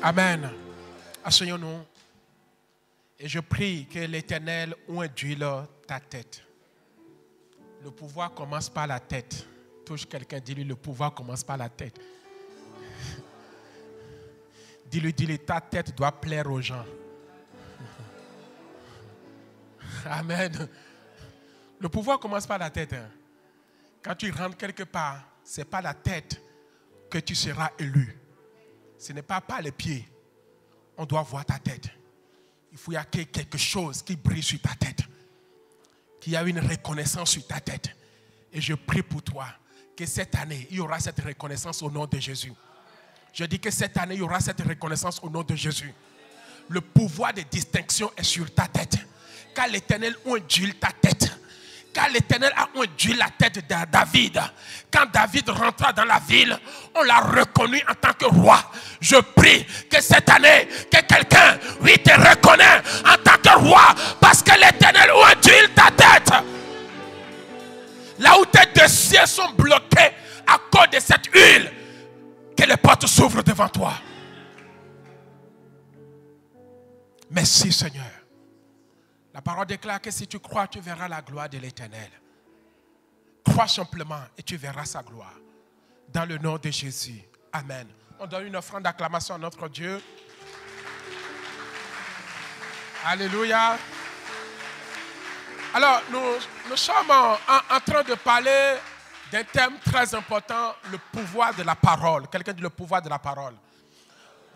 Amen. Asseyons-nous. Et je prie que l'Éternel ondule ta tête. Le pouvoir commence par la tête. Touche quelqu'un, dis-lui, le pouvoir commence par la tête. Dis-lui, ta tête doit plaire aux gens. Amen. Le pouvoir commence par la tête. Quand tu rentres quelque part, ce n'est pas la tête que tu seras élu. Ce n'est pas par les pieds. On doit voir ta tête. Il faut y avoir quelque chose qui brille sur ta tête. Qu'il y a une reconnaissance sur ta tête. Et je prie pour toi que cette année, il y aura cette reconnaissance au nom de Jésus. Je dis que cette année, il y aura cette reconnaissance au nom de Jésus. Le pouvoir de distinction est sur ta tête. Car l'Éternel ondule ta tête. Car l'Éternel a ondulé la tête de David. Quand David rentra dans la ville, on l'a reconnu en tant que roi. Je prie que cette année, que quelqu'un, oui, te reconnaît en tant que roi. Parce que l'Éternel ondule ta tête. Là où tes dossiers sont bloqués à cause de cette huile, que les portes s'ouvrent devant toi. Merci Seigneur. La parole déclare que si tu crois, tu verras la gloire de l'Éternel. Crois simplement et tu verras sa gloire. Dans le nom de Jésus. Amen. On donne une offrande d'acclamation à notre Dieu. Alléluia. Alors, nous sommes en train de parler d'un thème très important, le pouvoir de la parole. Quelqu'un dit le pouvoir de la parole.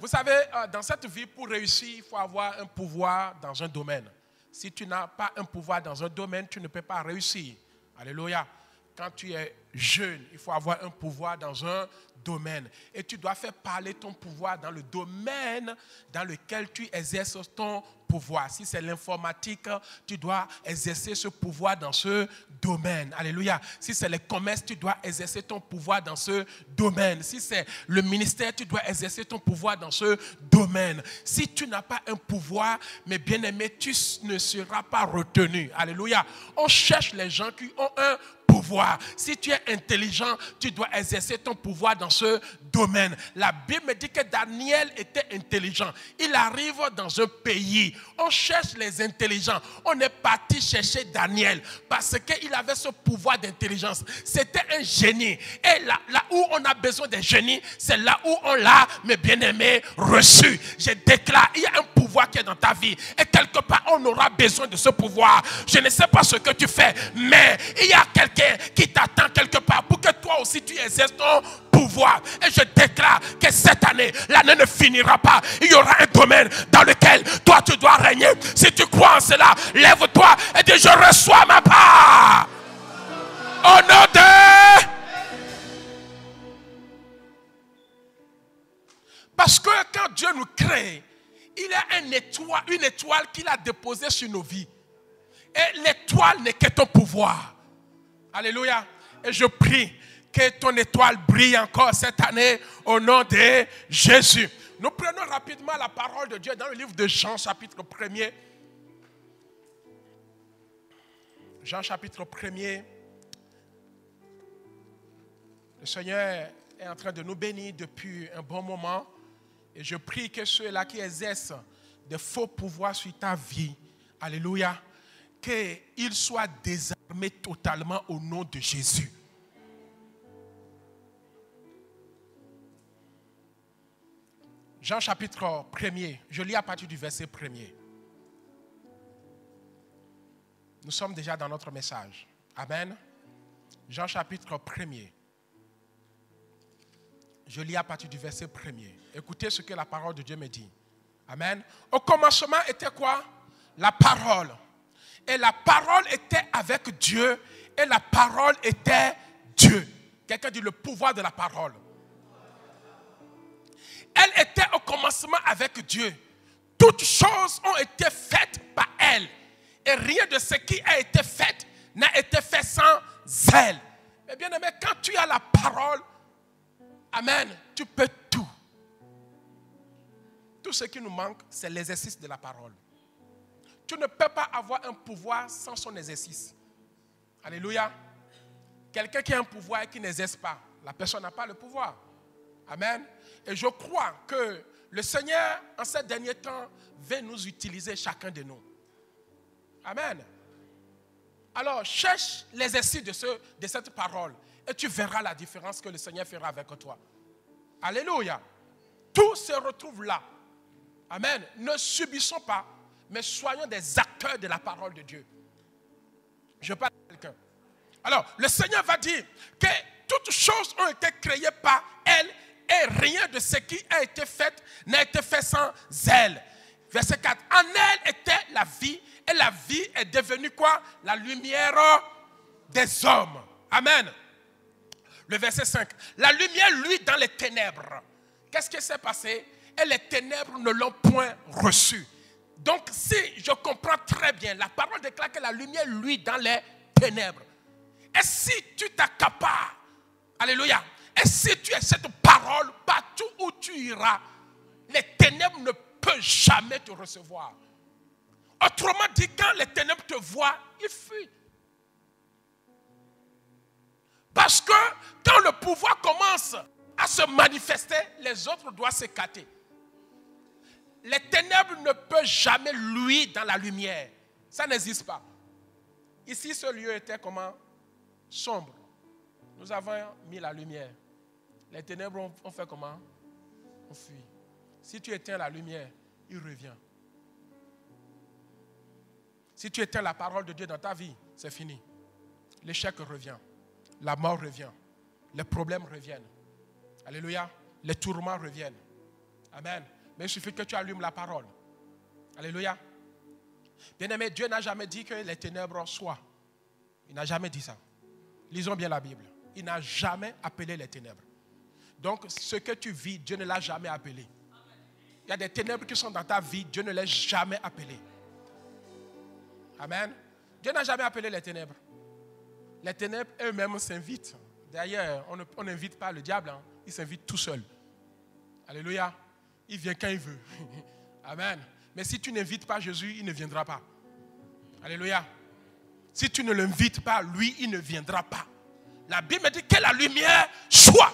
Vous savez, dans cette vie, pour réussir, il faut avoir un pouvoir dans un domaine. Si tu n'as pas un pouvoir dans un domaine, tu ne peux pas réussir. Alléluia. Quand tu es jeune, il faut avoir un pouvoir dans un domaine. Et tu dois faire parler ton pouvoir dans le domaine dans lequel tu exerces ton pouvoir. Si c'est l'informatique, tu dois exercer ce pouvoir dans ce domaine. Alléluia. Si c'est le commerce, tu dois exercer ton pouvoir dans ce domaine. Si c'est le ministère, tu dois exercer ton pouvoir dans ce domaine. Si tu n'as pas un pouvoir, mes bien-aimés, tu ne seras pas retenu. Alléluia. On cherche les gens qui ont un pouvoir. Si tu es intelligent, tu dois exercer ton pouvoir dans ce domaine. La Bible me dit que Daniel était intelligent. Il arrive dans un pays. On cherche les intelligents. On est parti chercher Daniel parce qu'il avait ce pouvoir d'intelligence. C'était un génie. Et là où on a besoin d'un génie, c'est là où on l'a, mes bien-aimés, reçu. Je déclare, il y a un pouvoir qui est dans ta vie. Et quelque part, on aura besoin de ce pouvoir. Je ne sais pas ce que tu fais, mais il y a quelqu'un qui t'attend quelque part pour que toi aussi tu exerces ton pouvoir. Et je déclare que cette année, l'année ne finira pas. Il y aura un domaine dans lequel toi tu dois régner. Si tu crois en cela, lève-toi et dis: je reçois ma part. Au nom de... Parce que quand Dieu nous crée, il y a une étoile qu'il a déposée sur nos vies. Et l'étoile n'est que ton pouvoir. Alléluia. Et je prie que ton étoile brille encore cette année au nom de Jésus. Nous prenons rapidement la parole de Dieu dans le livre de Jean, chapitre 1er. Jean, chapitre 1er. Le Seigneur est en train de nous bénir depuis un bon moment. Et je prie que ceux-là qui exercent de faux pouvoirs sur ta vie, alléluia, qu'ils soient désarmés totalement au nom de Jésus. Jean chapitre 1er, je lis à partir du verset 1er. Nous sommes déjà dans notre message. Amen. Jean chapitre 1er. Je lis à partir du verset 1er. Écoutez ce que la parole de Dieu me dit. Amen. Au commencement était quoi? La parole. Et la parole était avec Dieu. Et la parole était Dieu. Quelqu'un dit le pouvoir de la parole. Elle était au commencement avec Dieu. Toutes choses ont été faites par elle. Et rien de ce qui a été fait n'a été fait sans elle. Mais bien aimé, quand tu as la parole, amen, tu peux tout. Tout ce qui nous manque, c'est l'exercice de la parole. Tu ne peux pas avoir un pouvoir sans son exercice. Alléluia. Quelqu'un qui a un pouvoir et qui n'exerce pas, la personne n'a pas le pouvoir. Amen. Et je crois que Le Seigneur, en ces derniers temps, veut nous utiliser chacun de nous. Amen. Alors, cherche l'exercice de cette parole et tu verras la différence que le Seigneur fera avec toi. Alléluia. Tout se retrouve là. Amen. Ne subissons pas, mais soyons des acteurs de la parole de Dieu. Je parle à quelqu'un. Alors, le Seigneur va dire que toutes choses ont été créées par elle et rien de ce qui a été fait n'a été fait sans elle. Verset 4. En elle était la vie et la vie est devenue quoi? La lumière des hommes. Amen. Le verset 5. La lumière, lui, dans les ténèbres. Qu'est-ce qui s'est passé? Et les ténèbres ne l'ont point reçu. Donc, si je comprends très bien, la parole déclare que la lumière, lui, dans les ténèbres. Et si tu t'accapares, alléluia, et si tu as cette parole, partout où tu iras, les ténèbres ne peuvent jamais te recevoir. Autrement dit, quand les ténèbres te voient, ils fuient. Parce que quand le pouvoir commence à se manifester, les autres doivent s'écarter. Les ténèbres ne peuvent jamais luire dans la lumière. Ça n'existe pas. Ici, ce lieu était comment? Sombre. Nous avons mis la lumière. Les ténèbres ont fait comment? On fuit. Si tu éteins la lumière, il revient. Si tu éteins la parole de Dieu dans ta vie, c'est fini. L'échec revient. La mort revient. Les problèmes reviennent. Alléluia. Les tourments reviennent. Amen. Mais il suffit que tu allumes la parole. Alléluia. Bien-aimé, Dieu n'a jamais dit que les ténèbres soient. Il n'a jamais dit ça. Lisons bien la Bible. Il n'a jamais appelé les ténèbres. Donc, ce que tu vis, Dieu ne l'a jamais appelé. Il y a des ténèbres qui sont dans ta vie, Dieu ne les a jamais appelées. Amen. Dieu n'a jamais appelé les ténèbres. Les ténèbres eux-mêmes s'invitent. D'ailleurs, on n'invite pas le diable, hein. Il s'invite tout seul. Alléluia. Il vient quand il veut. Amen. Mais si tu n'invites pas Jésus, il ne viendra pas. Alléluia. Si tu ne l'invites pas, lui, il ne viendra pas. La Bible dit que la lumière soit.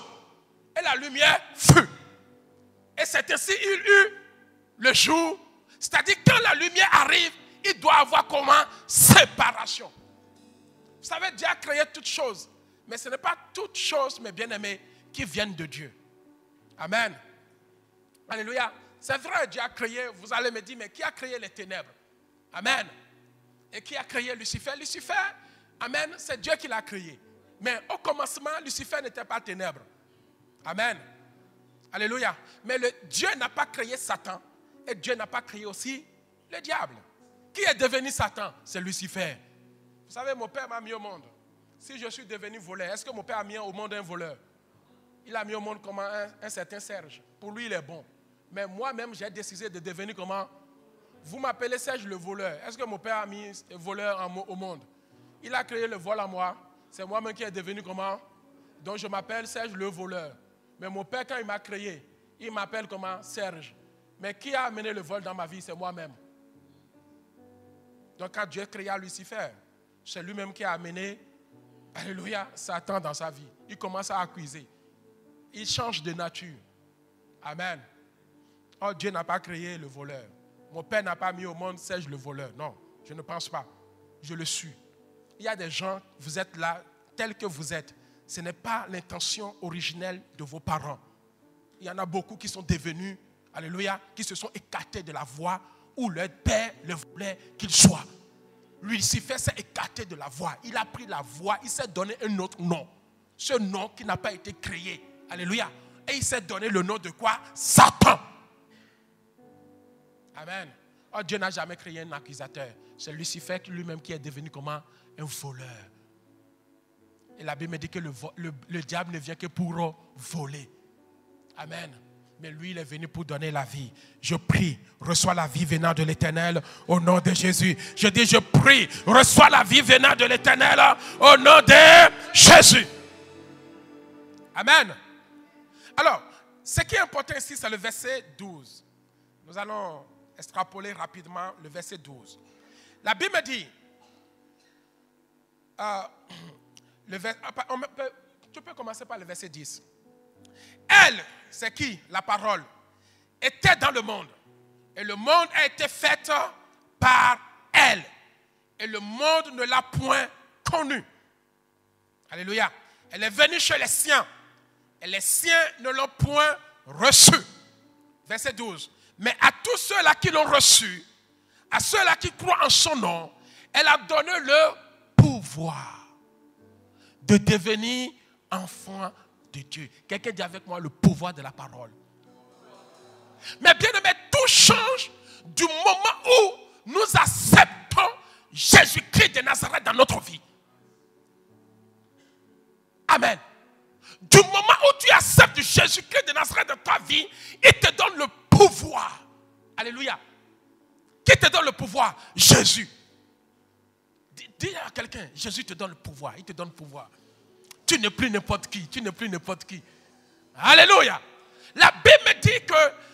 Et la lumière fut. Et c'est ainsi il eut le jour. C'est-à-dire quand la lumière arrive, il doit avoir comment? Séparation. Vous savez, Dieu a créé toutes choses. Mais ce n'est pas toutes choses, mes bien-aimés, qui viennent de Dieu. Amen. Alléluia. C'est vrai, Dieu a créé, vous allez me dire, mais qui a créé les ténèbres? Amen. Et qui a créé Lucifer? Lucifer, amen, c'est Dieu qui l'a créé. Mais au commencement, Lucifer n'était pas ténèbres. Amen. Alléluia. Mais Dieu n'a pas créé Satan. Et Dieu n'a pas créé aussi le diable. Qui est devenu Satan? C'est Lucifer. Vous savez, mon père m'a mis au monde. Si je suis devenu voleur, est-ce que mon père a mis au monde un voleur? Il a mis au monde comment un certain Serge. Pour lui, il est bon. Mais moi-même, j'ai décidé de devenir comment? Vous m'appelez Serge le voleur. Est-ce que mon père a mis voleur au monde? Il a créé le vol en moi. C'est moi-même qui est devenu comment? Donc je m'appelle Serge le voleur. Mais mon père, quand il m'a créé, il m'appelle comment? Serge. Mais qui a amené le vol dans ma vie? C'est moi-même. Donc quand Dieu créa Lucifer, c'est lui-même qui a amené, alléluia, Satan dans sa vie. Il commence à accuser. Il change de nature. Amen. Oh, Dieu n'a pas créé le voleur. Mon père n'a pas mis au monde Serge le voleur. Non, je ne pense pas. Je le suis. Il y a des gens, vous êtes là, tels que vous êtes. Ce n'est pas l'intention originelle de vos parents. Il y en a beaucoup qui sont devenus, alléluia, qui se sont écartés de la voie où leur père le voulait qu'il soit. Lucifer s'est écarté de la voie. Il a pris la voie, il s'est donné un autre nom. Ce nom qui n'a pas été créé. Alléluia. Et il s'est donné le nom de quoi? Satan. Amen. Oh, Dieu n'a jamais créé un accusateur. C'est Lucifer lui-même qui est devenu comment? Un voleur. Et la Bible me dit que le diable ne vient que pour voler. Amen. Mais lui, il est venu pour donner la vie. Je prie, reçois la vie venant de l'Éternel au nom de Jésus. Je dis, je prie, reçois la vie venant de l'Éternel au nom de Jésus. Amen. Alors, ce qui est important ici, c'est le verset 12. Nous allons extrapoler rapidement le verset 12. La Bible me dit, tu peux commencer par le verset 10. Elle, c'est qui? La parole. était dans le monde. Et le monde a été fait par elle. Et le monde ne l'a point connue. Alléluia. Elle est venue chez les siens. Et les siens ne l'ont point reçue. Verset 12. Mais à tous ceux-là qui l'ont reçue, à ceux-là qui croient en son nom, elle a donné le pouvoir de devenir enfant de Dieu. Quelqu'un dit avec moi le pouvoir de la parole. Mais bien aimé, tout change du moment où nous acceptons Jésus-Christ de Nazareth dans notre vie. Amen. Du moment où tu acceptes Jésus-Christ de Nazareth dans ta vie, il te donne le pouvoir. Alléluia. Qui te donne le pouvoir? Jésus. Dis à quelqu'un, Jésus te donne le pouvoir. Il te donne le pouvoir. Tu n'es plus n'importe qui. Tu n'es plus n'importe qui. Alléluia. La Bible me dit que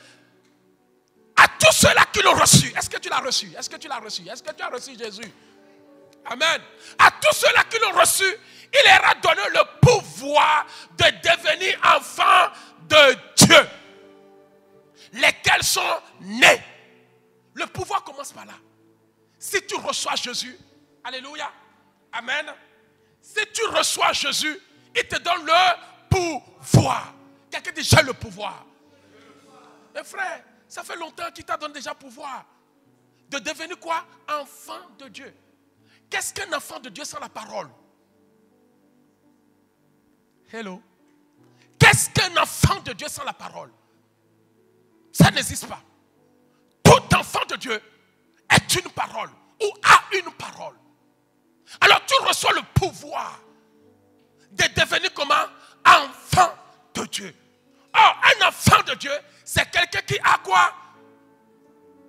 à tous ceux-là qui l'ont reçu. Est-ce que tu l'as reçu? Est-ce que tu l'as reçu? Est-ce que tu as reçu Jésus? Amen. À tous ceux-là qui l'ont reçu, il leur a donné le pouvoir de devenir enfants de Dieu. Lesquels sont nés. Le pouvoir commence par là. Si tu reçois Jésus, alléluia, amen. Si tu reçois Jésus, il te donne le pouvoir. Quelqu'un dit, j'ai le pouvoir. Mais frère, ça fait longtemps qu'il t'a donné déjà pouvoir. De devenir quoi? Enfant de Dieu. Qu'est-ce qu'un enfant de Dieu sans la parole? Hello. Qu'est-ce qu'un enfant de Dieu sans la parole? Ça n'existe pas. Tout enfant de Dieu est une parole ou a une parole. Alors tu reçois le pouvoir de devenir comment? Enfant de Dieu. Or, un enfant de Dieu, c'est quelqu'un qui a quoi?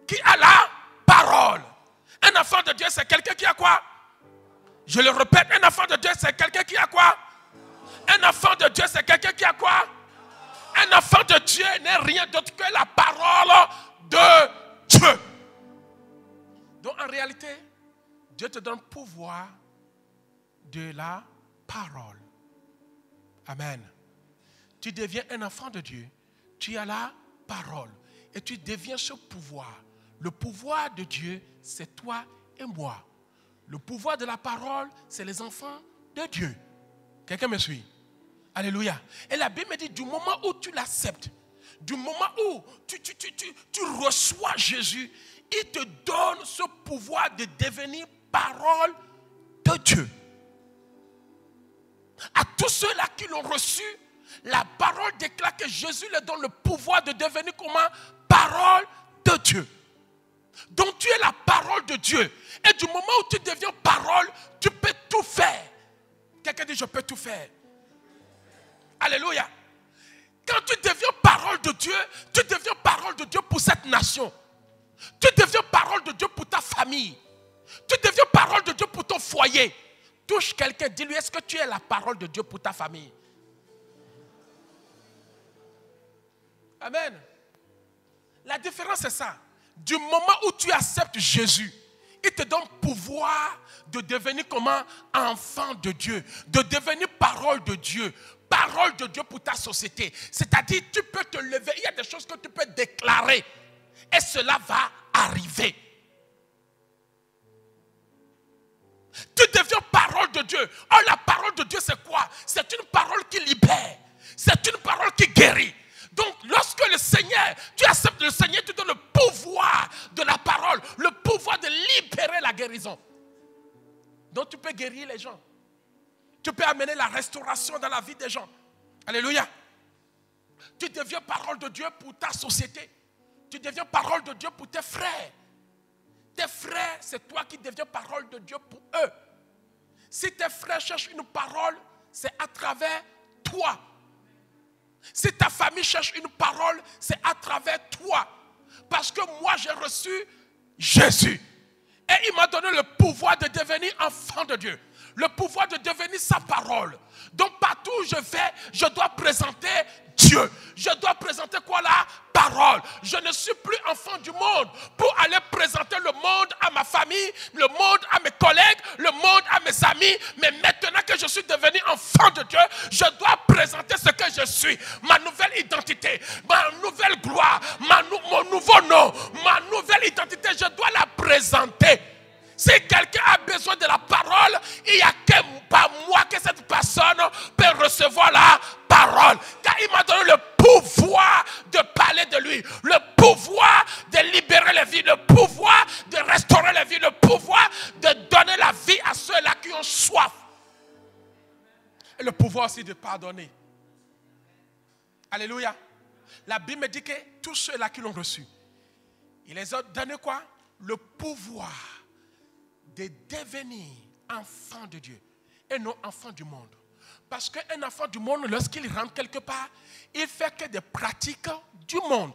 Qui a la parole. Un enfant de Dieu, c'est quelqu'un qui a quoi? Je le répète, un enfant de Dieu, c'est quelqu'un qui a quoi? Un enfant de Dieu, c'est quelqu'un qui a quoi? Un enfant de Dieu n'est rien d'autre que la parole de Dieu. Donc en réalité, Dieu te donne pouvoir de la parole. Amen. Tu deviens un enfant de Dieu. Tu as la parole. Et tu deviens ce pouvoir. Le pouvoir de Dieu, c'est toi et moi. Le pouvoir de la parole, c'est les enfants de Dieu. Quelqu'un me suit? Alléluia. Et la Bible me dit, du moment où tu l'acceptes, du moment où tu reçois Jésus, il te donne ce pouvoir de devenir parole de Dieu. À tous ceux-là qui l'ont reçu, la parole déclare que Jésus leur donne le pouvoir de devenir comment? Parole de Dieu. Donc tu es la parole de Dieu. Et du moment où tu deviens parole, tu peux tout faire. Quelqu'un dit, je peux tout faire. Alléluia. Quand tu deviens parole de Dieu, tu deviens parole de Dieu pour cette nation. Tu deviens parole de Dieu pour ta famille. Tu deviens parole de Dieu pour ton foyer. Touche quelqu'un, dis-lui, est-ce que tu es la parole de Dieu pour ta famille? Amen. La différence c'est ça. Du moment où tu acceptes Jésus, il te donne pouvoir de devenir comment? Enfant de Dieu. De devenir parole de Dieu. Parole de Dieu pour ta société. C'est-à-dire, tu peux te lever. Il y a des choses que tu peux déclarer. Et cela va arriver. Tu deviens parole de Dieu. Or, la parole de Dieu, c'est quoi? C'est une parole qui libère. C'est une parole qui guérit. Donc, lorsque le Seigneur, tu acceptes le Seigneur, tu donnes le pouvoir de la parole, le pouvoir de libérer la guérison. Donc, tu peux guérir les gens. Tu peux amener la restauration dans la vie des gens. Alléluia. Tu deviens parole de Dieu pour ta société. Tu deviens parole de Dieu pour tes frères. Tes frères, c'est toi qui deviens parole de Dieu pour eux. Si tes frères cherchent une parole, c'est à travers toi. Si ta famille cherche une parole, c'est à travers toi. Parce que moi, j'ai reçu Jésus. Et il m'a donné le pouvoir de devenir enfant de Dieu. Le pouvoir de devenir sa parole. Donc partout où je vais, je dois présenter Dieu. Je dois présenter quoi? La parole. Je ne suis plus enfant du monde pour aller présenter le monde à ma famille, le monde à mes collègues, le monde à mes amis. Mais maintenant que je suis devenu enfant de Dieu, je dois présenter ce que je suis. Ma nouvelle identité, ma nouvelle gloire, ma pardonner. Alléluia. La Bible me dit que tous ceux-là qui l'ont reçu, il les a donné quoi? Le pouvoir de devenir enfant de Dieu et non enfant du monde. Parce qu'un enfant du monde, lorsqu'il rentre quelque part, il fait que des pratiques du monde.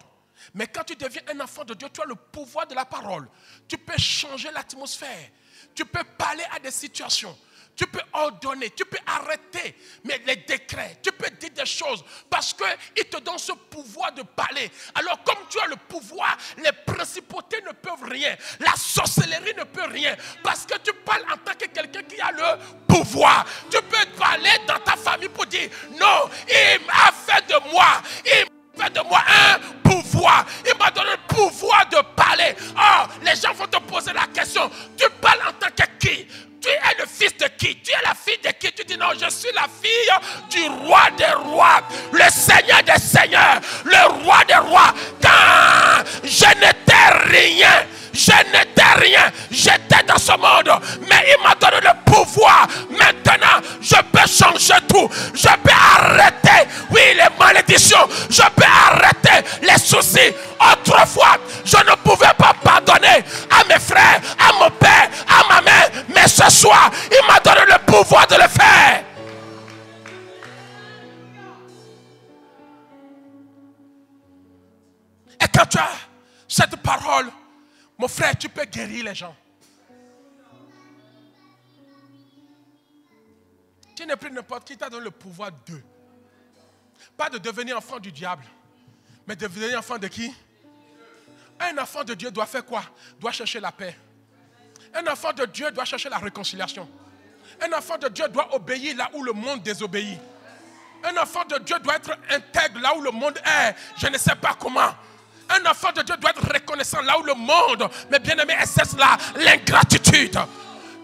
Mais quand tu deviens un enfant de Dieu, tu as le pouvoir de la parole. Tu peux changer l'atmosphère. Tu peux parler à des situations. Tu peux ordonner, tu peux arrêter mais les décrets, tu peux dire des choses parce qu'il te donne ce pouvoir de parler. Alors comme tu as le pouvoir, les principautés ne peuvent rien, la sorcellerie ne peut rien parce que tu parles en tant que quelqu'un qui a le pouvoir. Tu peux parler dans ta famille pour dire non, il a fait de moi, un pouvoir. Il m'a donné le pouvoir de parler. Oh, les gens vont te poser la question. Tu parles en tant que qui? Tu es le fils de qui? Tu es la fille de qui? Tu dis non, je suis la fille du roi des rois, le seigneur des seigneurs, le roi des rois. Quand je n'étais rien, j'étais dans ce monde, mais il m'a donné le pouvoir. Maintenant, je peux changer tout. Je peux arrêter, oui, les malédictions. Je peux arrêter les soucis. Autrefois, je ne pouvais pas pardonner à mes frères, à mon père, à ma mère. Mais ce soir, il m'a donné le pouvoir de le faire. Et quand tu as cette parole, mon frère, tu peux guérir les gens. Tu n'es plus n'importe qui, t'a donné le pouvoir de. Pas de devenir enfant du diable, mais de devenir enfant de qui? Un enfant de Dieu doit faire quoi? Doit chercher la paix. Un enfant de Dieu doit chercher la réconciliation. Un enfant de Dieu doit obéir là où le monde désobéit. Un enfant de Dieu doit être intègre là où le monde est. Je ne sais pas comment. Un enfant de Dieu doit être reconnaissant là où le monde, mes bien-aimés, exerce l'ingratitude.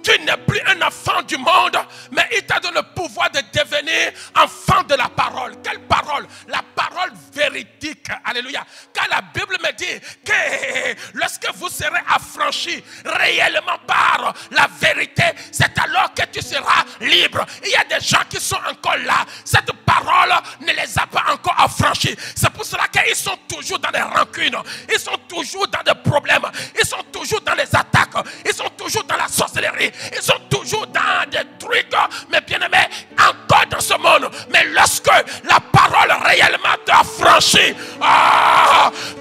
Tu n'es plus un enfant du monde, mais il t'a donné le pouvoir de devenir enfant de la parole. Quelle parole? La parole véridique. Alléluia. Car la Bible me dit que lorsque vous serez affranchis réellement par la vérité, c'est alors que tu seras libre. Il y a des gens qui sont encore là. Cette parole ne les a pas encore affranchis. C'est pour cela qu'ils sont toujours dans des rancunes. Ils sont toujours dans des problèmes. Ils sont toujours dans les attaques. Ils sont toujours dans la sorcellerie. Ils sont toujours dans des trucs, mais bien aimés, encore dans ce monde. Mais lorsque la parole réellement t'a franchi,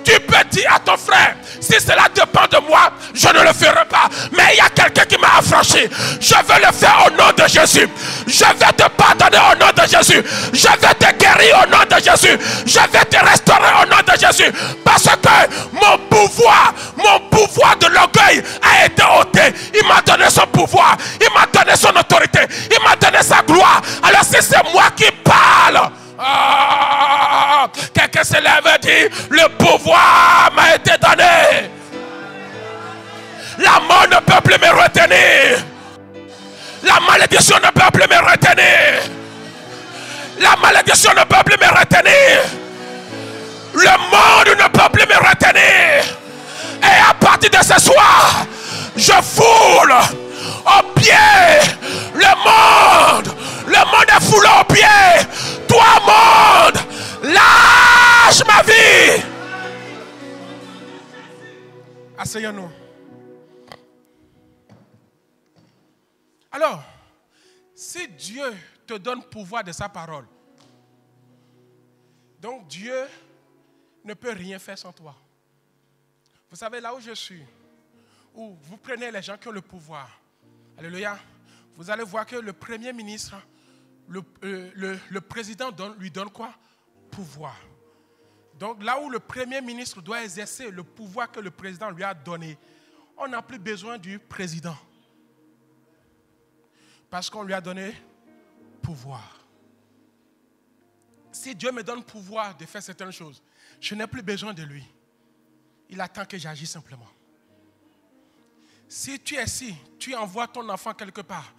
tu peux dire à ton frère, si cela dépend de moi, je ne le ferai pas. Mais il y a quelqu'un qui m'a affranchi. Je vais le faire au nom de Jésus. Je vais te pardonner au nom de Jésus. Je vais te guérir au nom de Jésus. Je vais te restaurer au nom de Jésus. Parce que mon pouvoir de l'orgueil a été ôté. Il m'a donné son pouvoir. Il m'a donné son autorité. Il m'a donné sa gloire. Alors si c'est moi qui parle, quelqu'un se lève et dit, le pouvoir m'a été donné. La mort ne peut plus me retenir. La malédiction ne peut plus me retenir. La malédiction ne peut plus me retenir. Le monde ne peut plus me retenir. Et à partir de ce soir, je foule au pied le monde. Le monde est foulé au pied. Toi, monde, lâche ma vie. Asseyons-nous. Alors, si Dieu te donne pouvoir de sa parole, donc Dieu ne peut rien faire sans toi. Vous savez, là où je suis, où vous prenez les gens qui ont le pouvoir, alléluia, vous allez voir que le premier ministre, le président lui donne quoi? Pouvoir. Donc là où le premier ministre doit exercer le pouvoir que le président lui a donné, on n'a plus besoin du président. Parce qu'on lui a donné pouvoir. Si Dieu me donne pouvoir de faire certaines choses, je n'ai plus besoin de lui. Il attend que j'agisse simplement. Si tu es ici, tu envoies ton enfant quelque part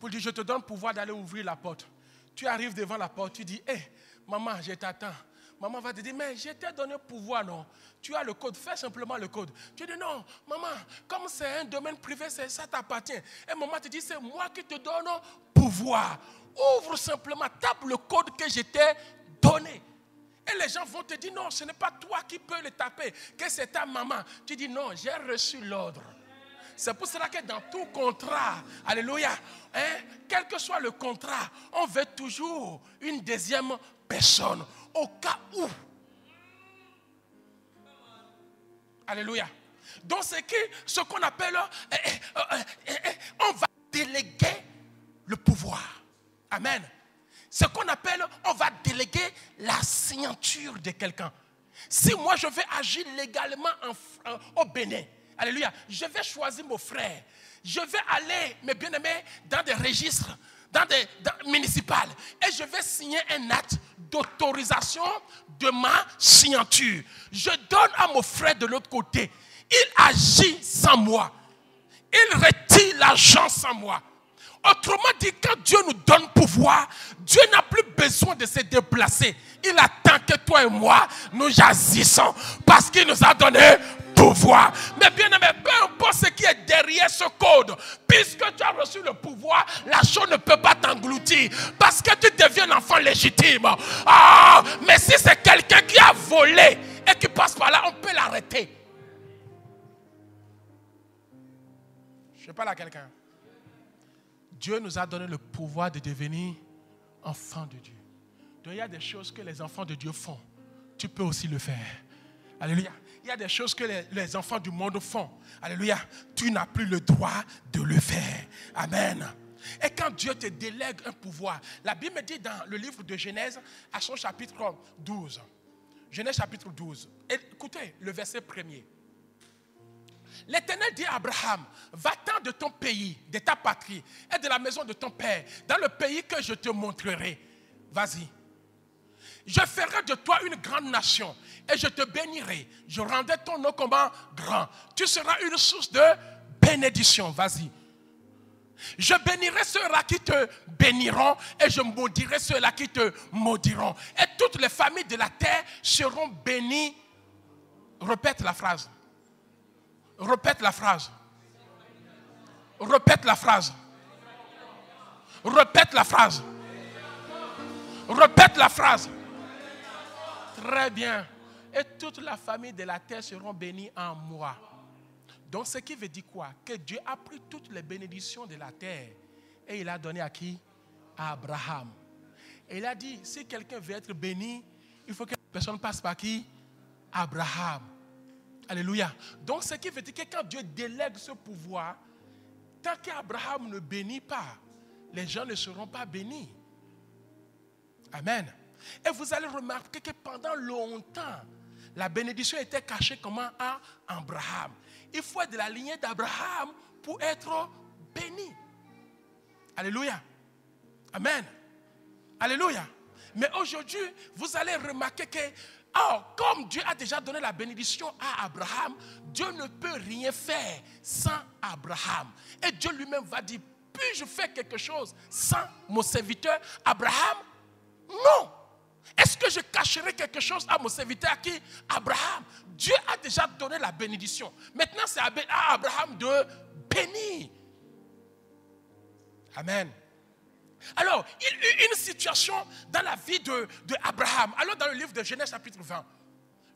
pour dire, je te donne pouvoir d'aller ouvrir la porte. Tu arrives devant la porte, tu dis, hé, maman, je t'attends. Maman va te dire, mais je t'ai donné pouvoir, non? Tu as le code, fais simplement le code. Tu dis, non, maman, comme c'est un domaine privé, ça t'appartient. Et maman te dit, c'est moi qui te donne pouvoir. Ouvre simplement, tape le code que je t'ai donné. Et les gens vont te dire, non, ce n'est pas toi qui peux le taper, que c'est ta maman. Tu dis, non, j'ai reçu l'ordre. C'est pour cela que dans tout contrat, alléluia, quel que soit le contrat, on veut toujours une deuxième personne. Au cas où. Alléluia. Donc c'est ce qu'on appelle, on va déléguer le pouvoir. Amen. Ce qu'on appelle, on va déléguer la signature de quelqu'un. Si moi je vais agir légalement au Bénin, alléluia, je vais choisir mon frère. Je vais aller, mes bien-aimés, dans des registres, dans municipaux. Et je vais signer un acte d'autorisation de ma signature. Je donne à mon frère de l'autre côté. Il agit sans moi. Il retire l'argent sans moi. Autrement dit, quand Dieu nous donne pouvoir, Dieu n'a plus besoin de se déplacer. Il attend que toi et moi, nous agissons. Parce qu'il nous a donné pouvoir. Mais bien aimé, peu importe ce qui est derrière ce code, puisque tu as reçu le pouvoir, la chose ne peut pas t'engloutir. Parce que tu deviens un enfant légitime. Mais si c'est quelqu'un qui a volé et qui passe par là, on peut l'arrêter. Je parle à quelqu'un. Dieu nous a donné le pouvoir de devenir enfants de Dieu. Donc il y a des choses que les enfants de Dieu font. Tu peux aussi le faire. Alléluia. Il y a des choses que les enfants du monde font. Alléluia. Tu n'as plus le droit de le faire. Amen. Et quand Dieu te délègue un pouvoir, la Bible dit dans le livre de Genèse, à son chapitre 12. Genèse chapitre 12. Écoutez le verset 1er. L'Éternel dit à Abraham, va-t'en de ton pays, de ta patrie et de la maison de ton père, dans le pays que je te montrerai. Vas-y. Je ferai de toi une grande nation et je te bénirai. Je rendrai ton nom comme grand. Tu seras une source de bénédiction. Vas-y. Je bénirai ceux-là qui te béniront et je maudirai ceux-là qui te maudiront. Et toutes les familles de la terre seront bénies. Répète la phrase. Répète la phrase. Répète la phrase. Répète la phrase. Répète la phrase. Très bien. Et toute la famille de la terre seront bénies en moi. Donc ce qui veut dire quoi? Que Dieu a pris toutes les bénédictions de la terre et il a donné à qui? À Abraham. Et il a dit, si quelqu'un veut être béni, il faut que la personne passe par qui? Abraham. Alléluia. Donc ce qui veut dire que quand Dieu délègue ce pouvoir, tant qu'Abraham ne bénit pas, les gens ne seront pas bénis. Amen. Et vous allez remarquer que pendant longtemps, la bénédiction était cachée comment? À Abraham. Il faut être de la lignée d'Abraham pour être béni. Alléluia. Amen. Alléluia. Mais aujourd'hui, vous allez remarquer que comme Dieu a déjà donné la bénédiction à Abraham, Dieu ne peut rien faire sans Abraham. Et Dieu lui-même va dire, puis-je faire quelque chose sans mon serviteur Abraham? Non. Est-ce que je cacherai quelque chose à mon serviteur à qui? Abraham. Dieu a déjà donné la bénédiction. Maintenant, c'est à Abraham de bénir. Amen. Alors, il y eut une situation dans la vie de Abraham. Alors, dans le livre de Genèse chapitre 20.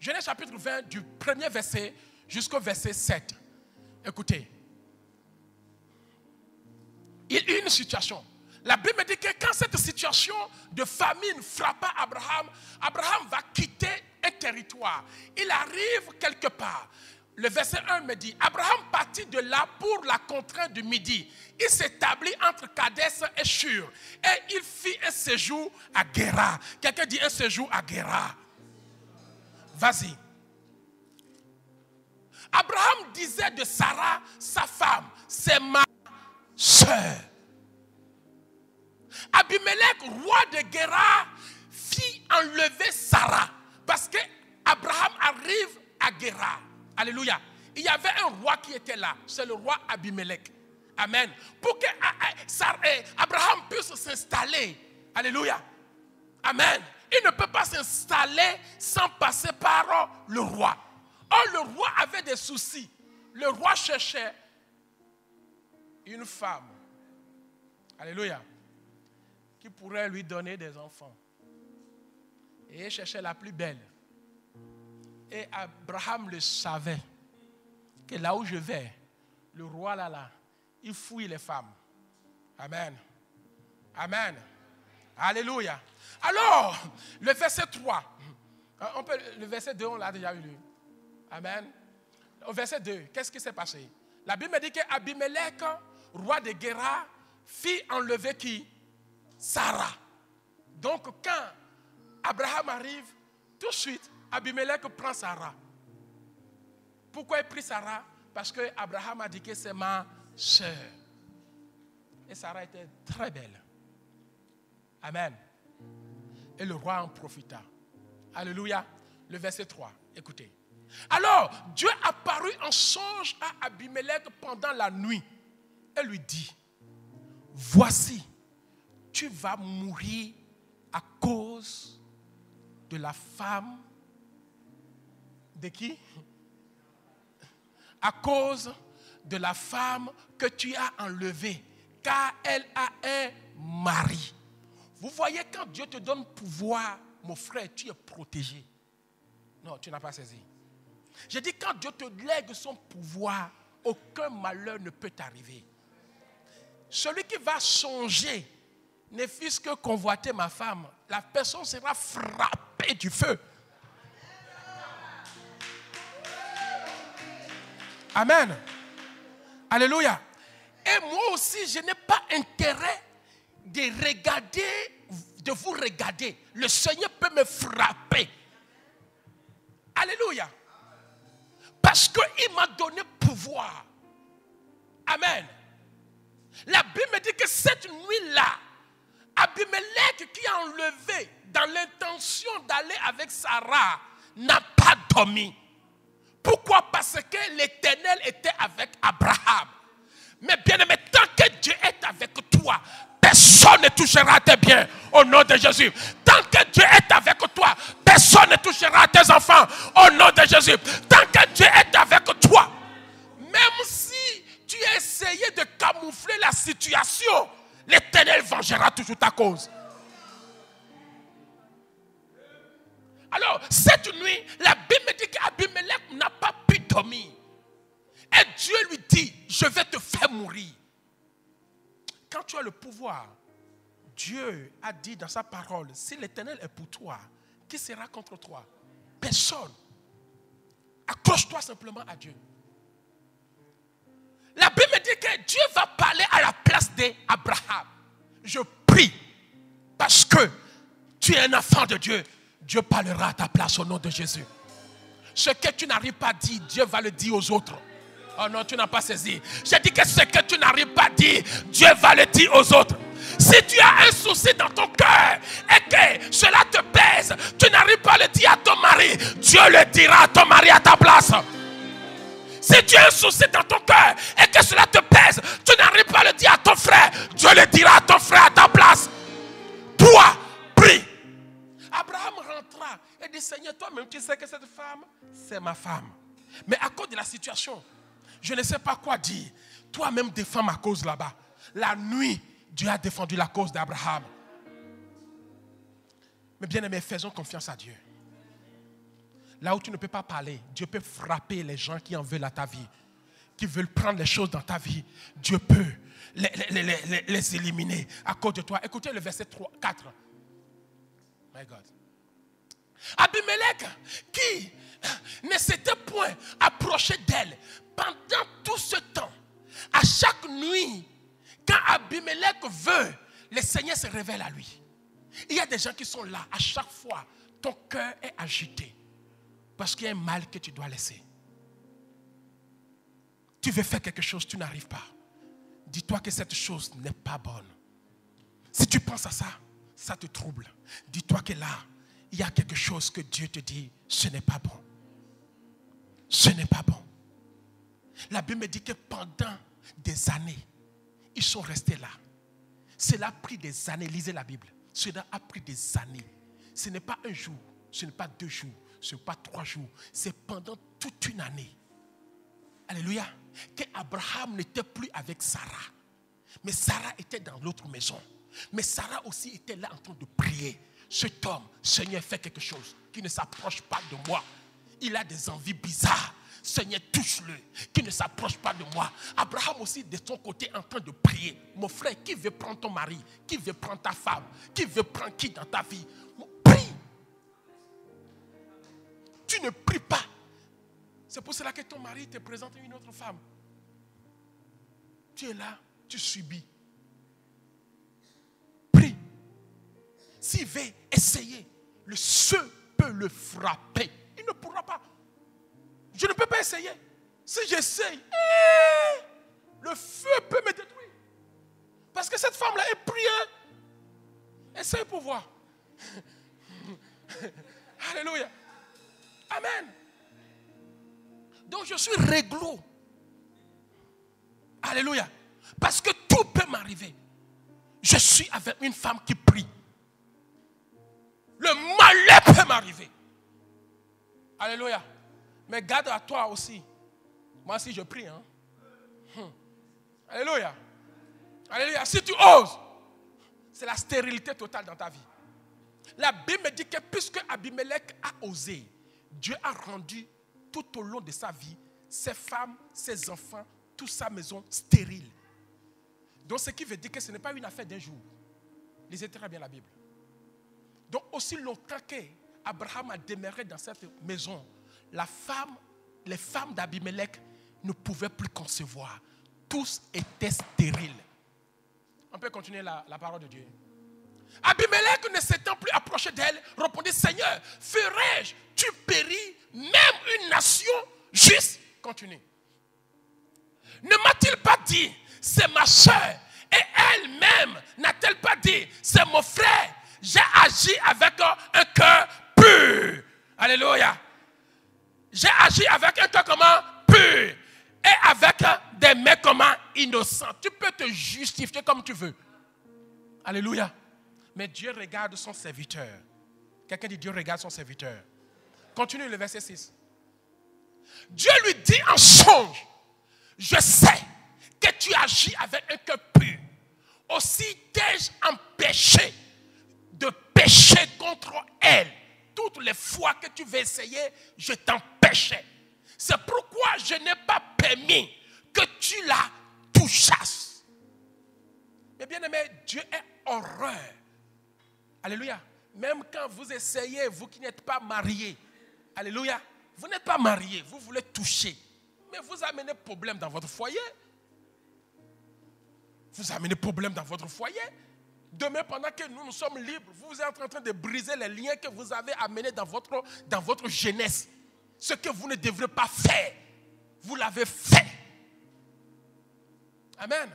Genèse chapitre 20, du premier verset jusqu'au verset 7. Écoutez. Il y eut une situation. La Bible dit que quand cette situation de famine frappa Abraham, Abraham va quitter un territoire. Il arrive quelque part. Le verset 1 me dit, Abraham partit de là pour la contrée du Midi. Il s'établit entre Kadès et Shur. Et il fit un séjour à Guérar. Quelqu'un dit un séjour à Guérar. Vas-y. Abraham disait de Sarah, sa femme, c'est ma soeur. Abimelech, roi de Guérar, fit enlever Sarah. Parce que Abraham arrive à Guérar. Alléluia. Il y avait un roi qui était là. C'est le roi Abimelech. Amen. Pour que Abraham puisse s'installer. Alléluia. Amen. il ne peut pas s'installer sans passer par le roi. Or, le roi avait des soucis. Le roi cherchait une femme. Alléluia. Qui pourrait lui donner des enfants. Et il cherchait la plus belle. Et Abraham le savait. Que là où je vais, le roi là, il fouille les femmes. Amen. Amen. Alléluia. Alors, le verset 3. Le verset 2, on l'a déjà lu. Amen. Au verset 2, qu'est-ce qui s'est passé? La Bible me dit qu'Abimelech, roi de Guéra, fit enlever qui? Sarah. Donc, quand Abraham arrive, tout de suite, Abimelech prend Sarah. Pourquoi il prit Sarah? Parce que Abraham a dit que c'est ma sœur. Et Sarah était très belle. Amen. Et le roi en profita. Alléluia. Le verset 3. Écoutez. Alors, Dieu apparut en songe à Abimelech pendant la nuit. Et lui dit, voici, tu vas mourir à cause de la femme de qui? À cause de la femme que tu as enlevée, car elle a un mari. Vous voyez, quand Dieu te donne pouvoir, mon frère, tu es protégé. Non, tu n'as pas saisi. J'ai dit, quand Dieu te lègue son pouvoir, aucun malheur ne peut t'arriver. Celui qui va songer, ne fût-ce que convoiter ma femme, la personne sera frappée du feu. Amen. Alléluia. Et moi aussi, je n'ai pas intérêt de vous regarder. Le Seigneur peut me frapper. Alléluia. Parce qu'il m'a donné pouvoir. Amen. La Bible me dit que cette nuit-là, Abimelech qui a enlevé dans l'intention d'aller avec Sarah n'a pas dormi. Pourquoi? Parce que l'Éternel était avec Abraham. Mais bien aimé, tant que Dieu est avec toi, personne ne touchera à tes biens au nom de Jésus. Tant que Dieu est avec toi, personne ne touchera à tes enfants au nom de Jésus. Tant que Dieu est avec toi, même si tu as essayé de camoufler la situation, l'Éternel vengera toujours ta cause. Alors, cette nuit, la Bible me dit qu'Abimelech n'a pas pu dormir. Et Dieu lui dit, je vais te faire mourir. Quand tu as le pouvoir, Dieu a dit dans sa parole, si l'Éternel est pour toi, qui sera contre toi? Personne. Accroche-toi simplement à Dieu. La Bible me dit que Dieu va parler à la place d'Abraham. Je prie, parce que tu es un enfant de Dieu. Dieu parlera à ta place au nom de Jésus. Ce que tu n'arrives pas à dire, Dieu va le dire aux autres. Oh non, tu n'as pas saisi. J'ai dit que ce que tu n'arrives pas à dire, Dieu va le dire aux autres. Si tu as un souci dans ton cœur et que cela te pèse, tu n'arrives pas à le dire à ton mari, Dieu le dira à ton mari à ta place. Si tu as un souci dans ton cœur et que cela te pèse, tu n'arrives pas à le dire à ton frère, Dieu le dira à ton frère à ta place. Toi, prie. Abraham rentra et dit, Seigneur, toi-même, tu sais que cette femme, c'est ma femme. Mais à cause de la situation, je ne sais pas quoi dire. Toi-même, défends ma cause là-bas. La nuit, Dieu a défendu la cause d'Abraham. Mais bien aimé, faisons confiance à Dieu. Là où tu ne peux pas parler, Dieu peut frapper les gens qui en veulent à ta vie, qui veulent prendre les choses dans ta vie. Dieu peut les éliminer à cause de toi. Écoutez le verset 4. My God. Abimelech, qui ne s'était point approché d'elle pendant tout ce temps, à chaque nuit, quand Abimelech veut, le Seigneur se révèle à lui. Il y a des gens qui sont là, à chaque fois, ton cœur est agité, parce qu'il y a un mal que tu dois laisser. Tu veux faire quelque chose, tu n'arrives pas. Dis-toi que cette chose n'est pas bonne. Si tu penses à ça, ça te trouble. Dis-toi que là, il y a quelque chose que Dieu te dit, ce n'est pas bon. Ce n'est pas bon. La Bible me dit que pendant des années, ils sont restés là. Cela a pris des années. Lisez la Bible. Cela a pris des années. ce n'est pas un jour, ce n'est pas 2 jours, ce n'est pas 3 jours, c'est pendant toute une année. Alléluia. Qu'Abraham n'était plus avec Sarah. Mais Sarah était dans l'autre maison. Mais Sarah aussi était là en train de prier. Cet homme, Seigneur, fait quelque chose qui ne s'approche pas de moi. Il a des envies bizarres. Seigneur, touche-le, qui ne s'approche pas de moi. Abraham aussi, de son côté, en train de prier. Mon frère, qui veut prendre ton mari? Qui veut prendre ta femme? Qui veut prendre qui dans ta vie? Prie. Tu ne pries pas. C'est pour cela que ton mari te présente une autre femme. Tu es là, tu subis. Prie. S'il veut essayer, le feu peut le frapper. Il ne pourra pas. Je ne peux pas essayer. Si j'essaye, le feu peut me détruire. Parce que cette femme-là est priée. Essaye pour voir. Alléluia. Amen. Donc je suis réglo. Alléluia. Parce que tout peut m'arriver. Je suis avec une femme qui prie. Le malheur peut m'arriver. Alléluia. Mais garde à toi aussi. Moi aussi je prie. Hein? Alléluia. Alléluia. Si tu oses, c'est la stérilité totale dans ta vie. La Bible me dit que puisque Abimelech a osé, Dieu a rendu tout au long de sa vie ses femmes, ses enfants, toute sa maison stérile. Donc ce qui veut dire que ce n'est pas une affaire d'un jour. Lisez très bien la Bible. Donc aussi longtemps qu'Abraham a demeuré dans cette maison, les femmes d'Abimelech ne pouvaient plus concevoir. Tous étaient stériles. On peut continuer la parole de Dieu. Abimelech, ne s'étant plus approché d'elle, répondit: Seigneur, ferai-je, tu péris même une nation juste? Continue. Ne m'a-t-il pas dit, c'est ma soeur, et elle-même n'a-t-elle pas dit, c'est mon frère? J'ai agi avec un cœur pur. Alléluia. J'ai agi avec un cœur comment? Pur. Et avec des mains comment? Innocentes. Tu peux te justifier comme tu veux. Alléluia. Mais Dieu regarde son serviteur. Quelqu'un dit: Dieu regarde son serviteur. Continue le verset 6. Dieu lui dit en songe: je sais que tu agis avec un cœur pur. Aussi t'ai-je empêché de pécher contre elle. Toutes les fois que tu veux essayer, je t'empêchais. C'est pourquoi je n'ai pas permis que tu la touchasses. Mais bien aimé, Dieu est horreur. Alléluia. Même quand vous essayez, vous qui n'êtes pas mariés, alléluia, vous n'êtes pas mariés, vous voulez toucher. Mais vous amenez problème dans votre foyer. Vous amenez problème dans votre foyer. Demain, pendant que nous sommes libres, vous êtes en train de briser les liens que vous avez amenés dans votre jeunesse. Ce que vous ne devrez pas faire, vous l'avez fait. Amen.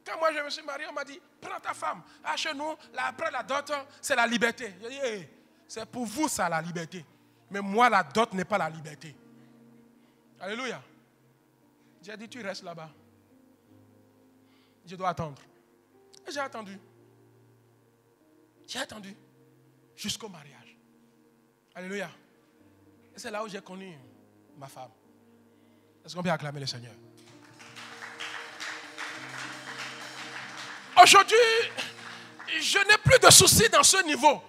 Quand moi je me suis marié, on m'a dit: prends ta femme. Ah, chez nous, après la dot, c'est la liberté. J'ai dit: hey, c'est pour vous ça la liberté. Mais moi, la dot n'est pas la liberté. Alléluia. J'ai dit: tu restes là-bas. Je dois attendre. Et j'ai attendu. J'ai attendu jusqu'au mariage. Alléluia. Et c'est là où j'ai connu ma femme. Est-ce qu'on peut acclamer le Seigneur? Aujourd'hui, je n'ai plus de soucis dans ce niveau.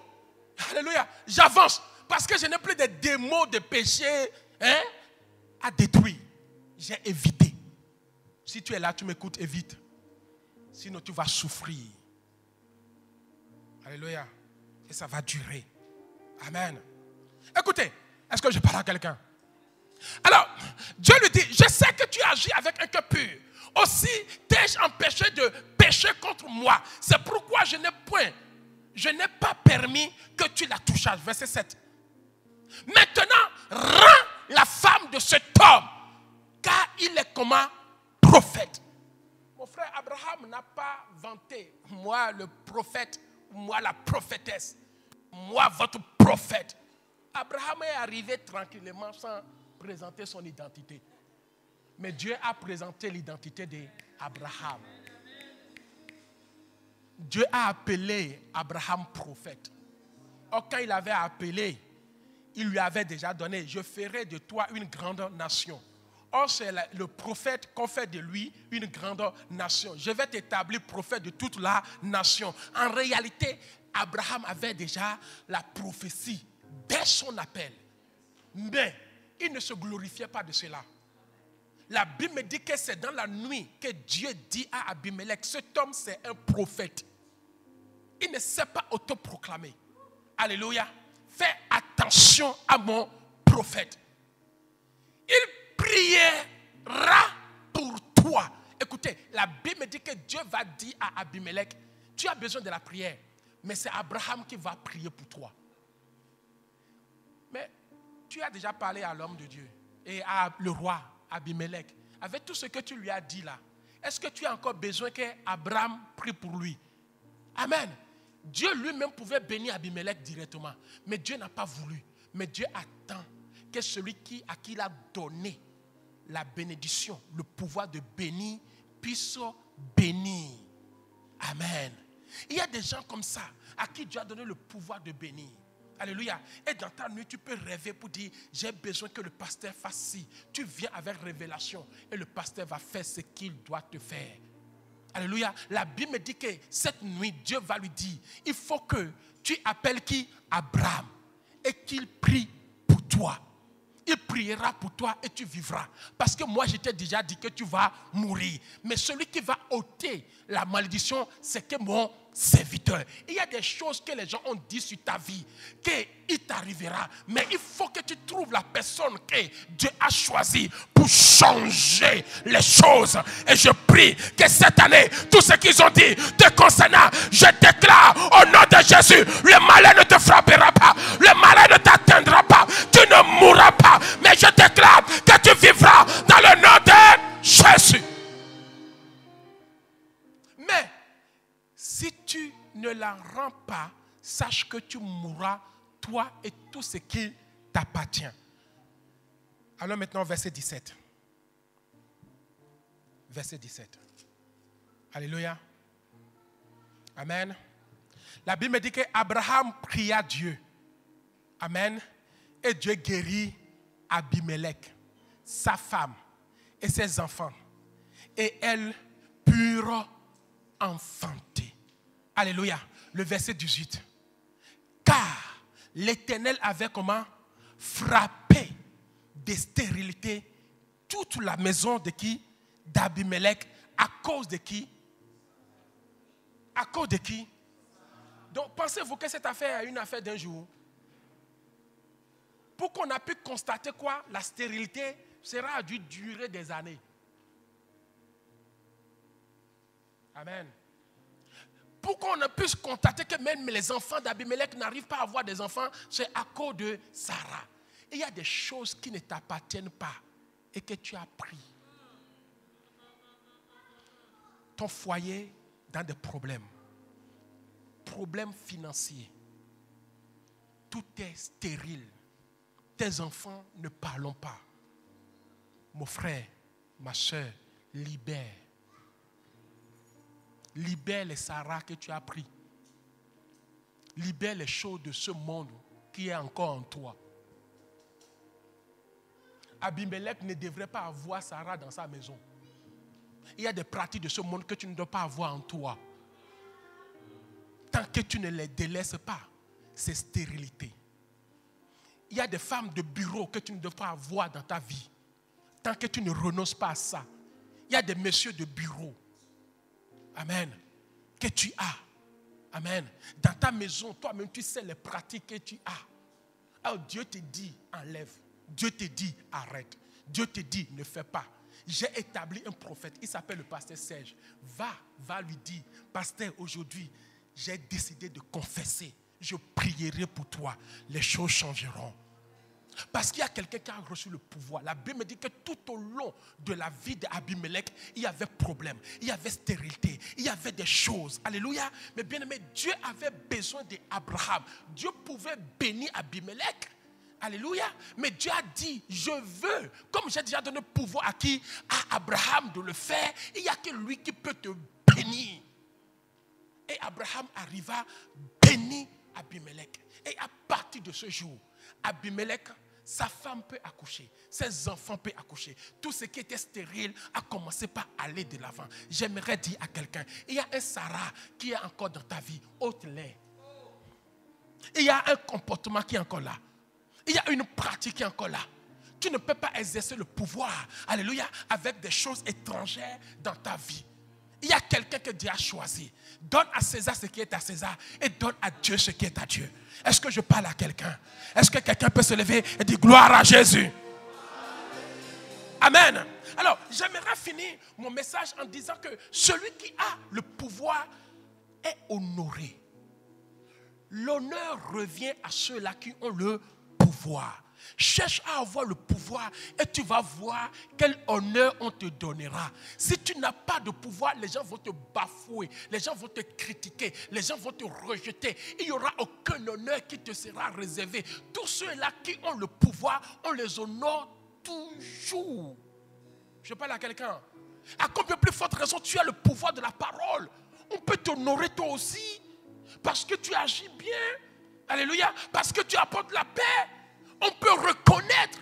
Alléluia. J'avance parce que je n'ai plus de démons de péché à détruire. J'ai évité. Si tu es là, tu m'écoutes, évite. Sinon, tu vas souffrir. Alléluia. Et ça va durer. Amen. Écoutez, est-ce que je parle à quelqu'un? Alors, Dieu lui dit: je sais que tu agis avec un cœur pur. Aussi t'ai-je empêché de pécher contre moi. C'est pourquoi je n'ai pas permis que tu la touches. Verset 7. Maintenant, rends la femme de cet homme, car il est comment? Prophète. Mon frère Abraham n'a pas vanté: moi le prophète, moi la prophétesse, moi votre prophète. Abraham est arrivé tranquillement sans présenter son identité. Mais Dieu a présenté l'identité d'Abraham. Dieu a appelé Abraham prophète. Or, quand il avait appelé, il lui avait déjà donné, je ferai de toi une grande nation. Or, c'est le prophète qu'on fait de lui une grande nation. Je vais t'établir prophète de toute la nation. En réalité, Abraham avait déjà la prophétie dès son appel. Mais il ne se glorifiait pas de cela. La Bible me dit que c'est dans la nuit que Dieu dit à Abimelech, cet homme c'est un prophète. Il ne s'est pas autoproclamé. Alléluia. Fais attention à mon prophète. Il priera pour toi. Écoutez, la Bible me dit que Dieu va dire à Abimelech, tu as besoin de la prière, mais c'est Abraham qui va prier pour toi. Mais tu as déjà parlé à l'homme de Dieu et à le roi Abimelech. Avec tout ce que tu lui as dit là, est-ce que tu as encore besoin qu'Abraham prie pour lui? Amen. Dieu lui-même pouvait bénir Abimelech directement, mais Dieu n'a pas voulu. Mais Dieu attend que celui à qui il a donné la bénédiction, le pouvoir de bénir, puisse bénir. Amen. Il y a des gens comme ça à qui Dieu a donné le pouvoir de bénir. Alléluia. Et dans ta nuit, tu peux rêver pour dire, j'ai besoin que le pasteur fasse ci. Tu viens avec révélation et le pasteur va faire ce qu'il doit te faire. Alléluia. La Bible me dit que cette nuit, Dieu va lui dire, il faut que tu appelles qui? Abraham. Et qu'il prie pour toi. Il priera pour toi et tu vivras. Parce que moi, je t'ai déjà dit que tu vas mourir. Mais celui qui va ôter la malédiction, c'est que mon serviteur. Il y a des choses que les gens ont dit sur ta vie, qu'il t'arrivera. Mais il faut que tu trouves la personne que Dieu a choisie pour changer les choses. Et je prie que cette année, tout ce qu'ils ont dit te concernant, je déclare au nom de Jésus, le malheur ne te frappera pas, le malheur ne t'atteindra pas, tu ne mourras pas. Mais je déclare que tu vivras dans le nom de Jésus. Mais si tu ne la rends pas, sache que tu mourras, toi et tout ce qui t'appartient. Alors maintenant, verset 17. Verset 17. Alléluia. Amen. La Bible me dit qu'Abraham pria Dieu. Amen. Et Dieu guérit Abimelech, sa femme et ses enfants. Et elles purent enfanter. Alléluia. Le verset 18. Car l'Éternel avait comment? Frappé de stérilité toute la maison de qui? D'Abimelech. À cause de qui? À cause de qui? Donc pensez-vous que cette affaire est une affaire d'un jour? Pour qu'on a pu constater quoi? La stérilité sera dû durer des années. Amen. Pour qu'on a pu constater que même les enfants d'Abimelech n'arrivent pas à avoir des enfants, c'est à cause de Sarah. Et il y a des choses qui ne t'appartiennent pas et que tu as pris. Ton foyer dans des problèmes. Problèmes financiers. Tout est stérile. Tes enfants ne parlent pas. Mon frère, ma soeur, libère. Libère les Sarah que tu as pris. Libère les choses de ce monde qui est encore en toi. Abimelech ne devrait pas avoir Sarah dans sa maison. Il y a des pratiques de ce monde que tu ne dois pas avoir en toi. Tant que tu ne les délaisses pas, c'est stérilité. Il y a des femmes de bureau que tu ne dois pas avoir dans ta vie. Tant que tu ne renonces pas à ça. Il y a des messieurs de bureau. Amen. Que tu as. Amen. Dans ta maison, toi-même, tu sais les pratiques que tu as. Alors Dieu te dit, enlève. Dieu te dit, arrête. Dieu te dit, ne fais pas. J'ai établi un prophète. Il s'appelle le pasteur Serge. Va lui dire, pasteur, aujourd'hui, j'ai décidé de confesser. Je prierai pour toi. Les choses changeront. Parce qu'il y a quelqu'un qui a reçu le pouvoir. La Bible me dit que tout au long de la vie d'Abimelech, il y avait problème, il y avait stérilité, il y avait des choses. Alléluia. Mais bien aimé, Dieu avait besoin d'Abraham. Dieu pouvait bénir Abimelech. Alléluia. Mais Dieu a dit, je veux, comme j'ai déjà donné le pouvoir à qui? À Abraham de le faire. Il n'y a que lui qui peut te bénir. Et Abraham arriva bénir Abimelech. Et à partir de ce jour, Abimelech, sa femme peut accoucher, ses enfants peuvent accoucher. Tout ce qui était stérile a commencé par aller de l'avant. J'aimerais dire à quelqu'un, il y a un Sarah qui est encore dans ta vie, ôte-les. Il y a un comportement qui est encore là. Il y a une pratique qui est encore là. Tu ne peux pas exercer le pouvoir, alléluia, avec des choses étrangères dans ta vie. Il y a quelqu'un que Dieu a choisi. Donne à César ce qui est à César et donne à Dieu ce qui est à Dieu. Est-ce que je parle à quelqu'un? Est-ce que quelqu'un peut se lever et dire gloire à Jésus? Amen. Alors, j'aimerais finir mon message en disant que celui qui a le pouvoir est honoré. L'honneur revient à ceux-là qui ont le pouvoir. Cherche à avoir le pouvoir et tu vas voir quel honneur on te donnera. Si tu n'as pas de pouvoir, les gens vont te bafouer, les gens vont te critiquer, les gens vont te rejeter. Il n'y aura aucun honneur qui te sera réservé. Tous ceux-là qui ont le pouvoir, on les honore toujours. Je parle à quelqu'un. À combien plus forte raison tu as le pouvoir de la parole? On peut t'honorer toi aussi parce que tu agis bien. Alléluia. Parce que tu apportes la paix. On peut reconnaître.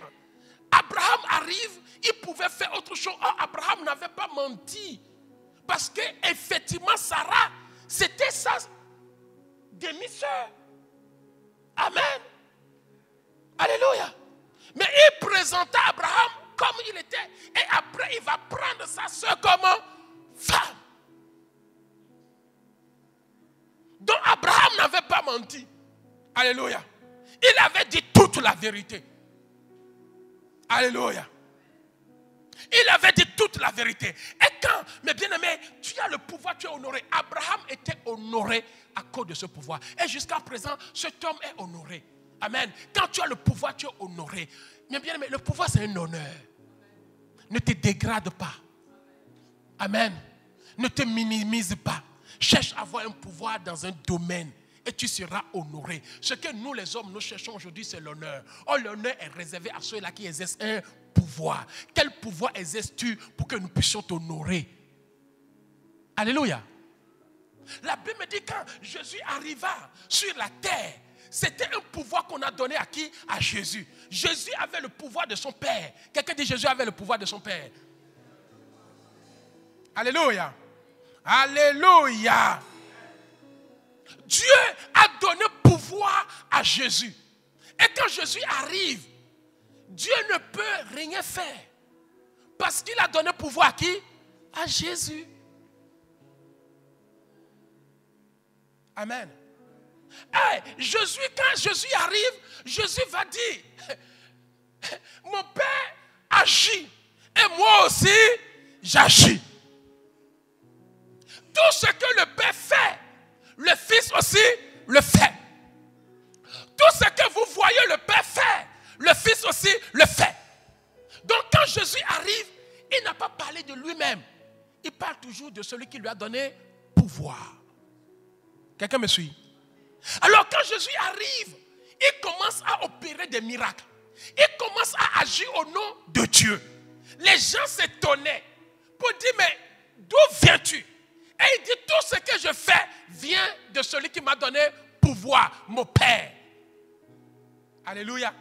Abraham arrive, il pouvait faire autre chose. Oh, Abraham n'avait pas menti. Parce qu'effectivement, Sarah, c'était sa demi-sœur. Amen. Alléluia. Mais il présenta Abraham comme il était. Et après, il va prendre sa sœur comme femme. Donc, Abraham n'avait pas menti. Alléluia. Il avait dit toute la vérité. Alléluia. Il avait dit toute la vérité. Et quand, mes bien-aimés, tu as le pouvoir, tu es honoré. Abraham était honoré à cause de ce pouvoir. Et jusqu'à présent, cet homme est honoré. Amen. Quand tu as le pouvoir, tu es honoré. Mes bien-aimés, le pouvoir, c'est un honneur. Ne te dégrade pas. Amen. Ne te minimise pas. Cherche à avoir un pouvoir dans un domaine. Et tu seras honoré. Ce que nous les hommes, nous cherchons aujourd'hui, c'est l'honneur. Oh, l'honneur est réservé à ceux-là qui exercent un pouvoir. Quel pouvoir exerces-tu pour que nous puissions t'honorer? Alléluia. La Bible me dit quand Jésus arriva sur la terre, c'était un pouvoir qu'on a donné à qui? À Jésus. Jésus avait le pouvoir de son Père. Quelqu'un dit Jésus avait le pouvoir de son Père. Alléluia. Alléluia. Dieu a donné pouvoir à Jésus. Et quand Jésus arrive, Dieu ne peut rien faire. Parce qu'il a donné pouvoir à qui? À Jésus. Amen. Hey, Jésus, quand Jésus arrive, Jésus va dire, mon Père agit et moi aussi j'agis. Tout ce que le Père fait, le Fils aussi le fait. Tout ce que vous voyez le Père faire, le Fils aussi le fait. Donc quand Jésus arrive, il n'a pas parlé de lui-même. Il parle toujours de celui qui lui a donné pouvoir. Quelqu'un me suit? Alors quand Jésus arrive, il commence à opérer des miracles. Il commence à agir au nom de Dieu. Les gens s'étonnaient pour dire, mais d'où viens-tu? Et il dit, tout ce que je fais vient de celui qui m'a donné pouvoir, mon Père. Alléluia.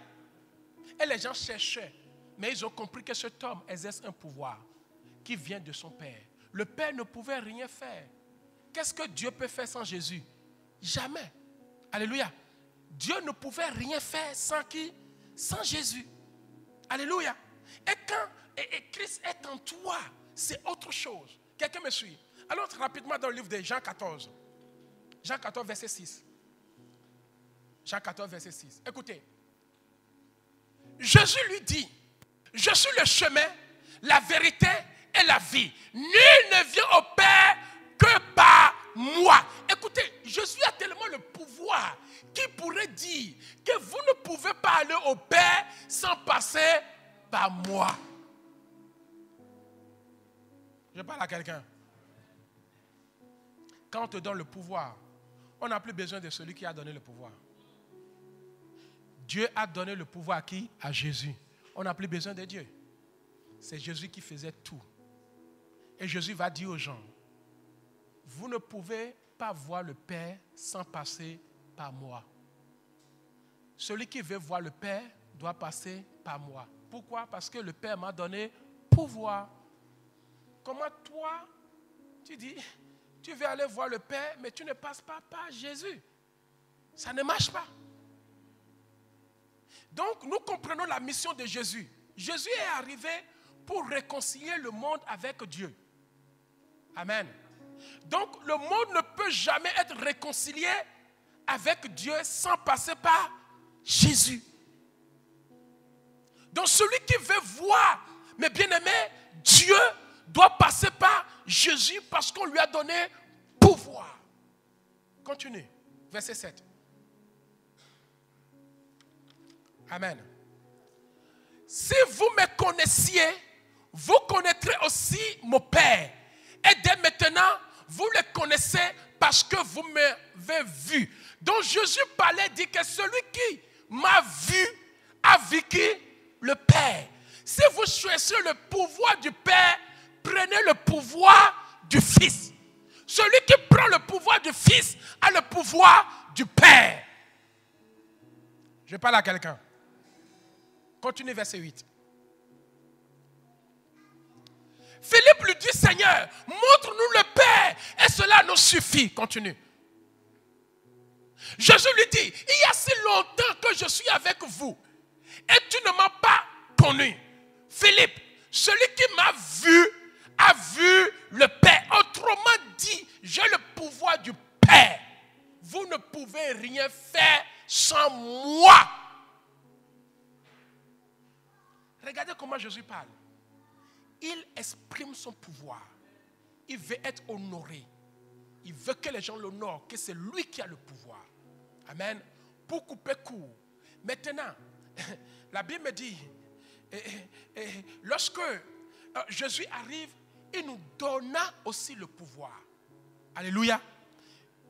Et les gens cherchaient, mais ils ont compris que cet homme exerce un pouvoir qui vient de son Père. Le Père ne pouvait rien faire. Qu'est-ce que Dieu peut faire sans Jésus? Jamais. Alléluia. Dieu ne pouvait rien faire sans qui? Sans Jésus. Alléluia. Et quand Christ est en toi, c'est autre chose. Quelqu'un me suit? Allons rapidement dans le livre de Jean 14. Jean 14, verset 6. Jean 14, verset 6. Écoutez. Jésus lui dit, je suis le chemin, la vérité et la vie. Nul ne vient au Père que par moi. Écoutez, Jésus a tellement le pouvoir qu'il pourrait dire que vous ne pouvez pas aller au Père sans passer par moi. Je parle à quelqu'un. Quand on te donne le pouvoir, on n'a plus besoin de celui qui a donné le pouvoir. Dieu a donné le pouvoir à qui? À Jésus. On n'a plus besoin de Dieu. C'est Jésus qui faisait tout. Et Jésus va dire aux gens, vous ne pouvez pas voir le Père sans passer par moi. Celui qui veut voir le Père doit passer par moi. Pourquoi? Parce que le Père m'a donné pouvoir. Comment toi, tu dis, tu veux aller voir le Père, mais tu ne passes pas par Jésus. Ça ne marche pas. Donc, nous comprenons la mission de Jésus. Jésus est arrivé pour réconcilier le monde avec Dieu. Amen. Donc, le monde ne peut jamais être réconcilié avec Dieu sans passer par Jésus. Donc, celui qui veut voir, mes bien-aimés, Dieu doit passer par Jésus parce qu'on lui a donné pouvoir. Continue. Verset 7. Amen. Si vous me connaissiez, vous connaîtrez aussi mon Père. Et dès maintenant, vous le connaissez parce que vous m'avez vu. Donc Jésus parlait, dit que celui qui m'a vu a vu qui? Le Père. Si vous choisissez le pouvoir du Père, prenez le pouvoir du Fils. Celui qui prend le pouvoir du Fils a le pouvoir du Père. Je parle à quelqu'un. Continue verset 8. Philippe lui dit, Seigneur, montre-nous le Père et cela nous suffit. Continue. Jésus lui dit, il y a si longtemps que je suis avec vous et tu ne m'as pas connu. Philippe, celui qui m'a vu a vu le Père. Autrement dit, j'ai le pouvoir du Père. Vous ne pouvez rien faire sans moi. Regardez comment Jésus parle. Il exprime son pouvoir. Il veut être honoré. Il veut que les gens l'honorent, que c'est lui qui a le pouvoir. Amen. Pour couper court. Maintenant, la Bible me dit, lorsque Jésus arrive, il nous donna aussi le pouvoir. Alléluia.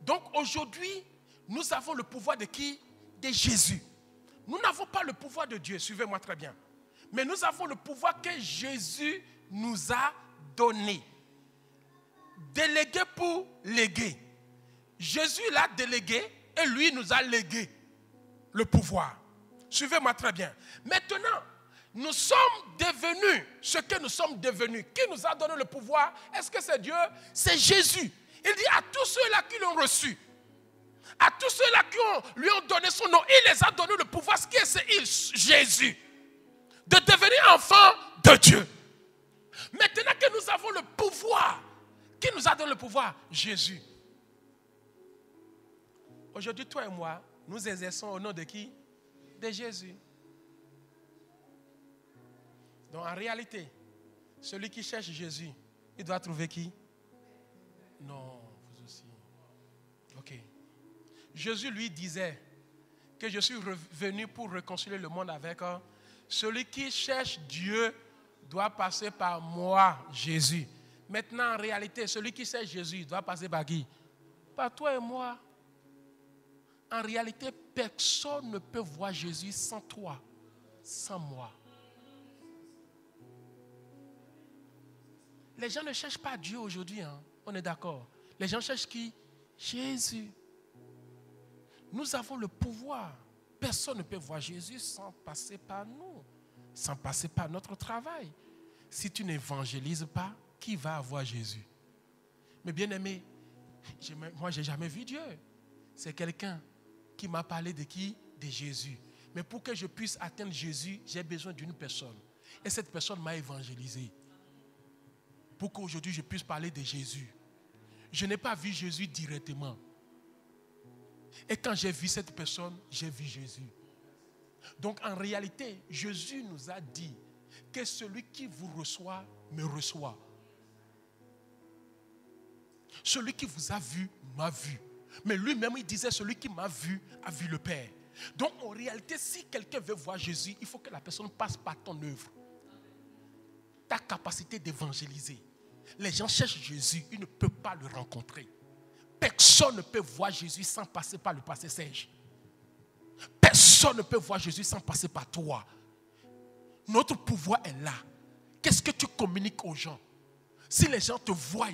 Donc aujourd'hui, nous avons le pouvoir de qui? De Jésus. Nous n'avons pas le pouvoir de Dieu, suivez-moi très bien. Mais nous avons le pouvoir que Jésus nous a donné. Délégué pour léguer. Jésus l'a délégué et lui nous a légué le pouvoir. Suivez-moi très bien. Maintenant, nous sommes devenus ce que nous sommes devenus. Qui nous a donné le pouvoir? Est-ce que c'est Dieu? C'est Jésus. Il dit à tous ceux-là qui l'ont reçu, à tous ceux-là qui lui ont donné son nom, il les a donné le pouvoir. Ce qui est, c'est il, Jésus, de devenir enfant de Dieu. Maintenant que nous avons le pouvoir, qui nous a donné le pouvoir? Jésus. Aujourd'hui, toi et moi, nous exerçons au nom de qui? De Jésus. Donc en réalité, celui qui cherche Jésus, il doit trouver qui? Non, vous aussi. Ok. Jésus lui disait que je suis venu pour réconcilier le monde avec eux. Celui qui cherche Dieu doit passer par moi, Jésus. Maintenant, en réalité, celui qui cherche Jésus doit passer par qui? Par toi et moi. En réalité, personne ne peut voir Jésus sans toi, sans moi. Les gens ne cherchent pas Dieu aujourd'hui, hein? On est d'accord. Les gens cherchent qui? Jésus. Nous avons le pouvoir. Personne ne peut voir Jésus sans passer par nous, sans passer par notre travail. Si tu n'évangélises pas, qui va voir Jésus? Mais bien aimé, moi je n'ai jamais vu Dieu. C'est quelqu'un qui m'a parlé de qui? De Jésus. Mais pour que je puisse atteindre Jésus, j'ai besoin d'une personne. Et cette personne m'a évangélisé. Pour qu'aujourd'hui je puisse parler de Jésus. Je n'ai pas vu Jésus directement. Et quand j'ai vu cette personne, j'ai vu Jésus. Donc en réalité, Jésus nous a dit que celui qui vous reçoit, me reçoit. Celui qui vous a vu, m'a vu. Mais lui-même, il disait, celui qui m'a vu, a vu le Père. Donc en réalité, si quelqu'un veut voir Jésus, il faut que la personne passe par ton œuvre. Ta capacité d'évangéliser. Les gens cherchent Jésus, ils ne peuvent pas le rencontrer. Personne ne peut voir Jésus sans passer par le passé Serge. Personne ne peut voir Jésus sans passer par toi. Notre pouvoir est là. Qu'est-ce que tu communiques aux gens? Si les gens te voient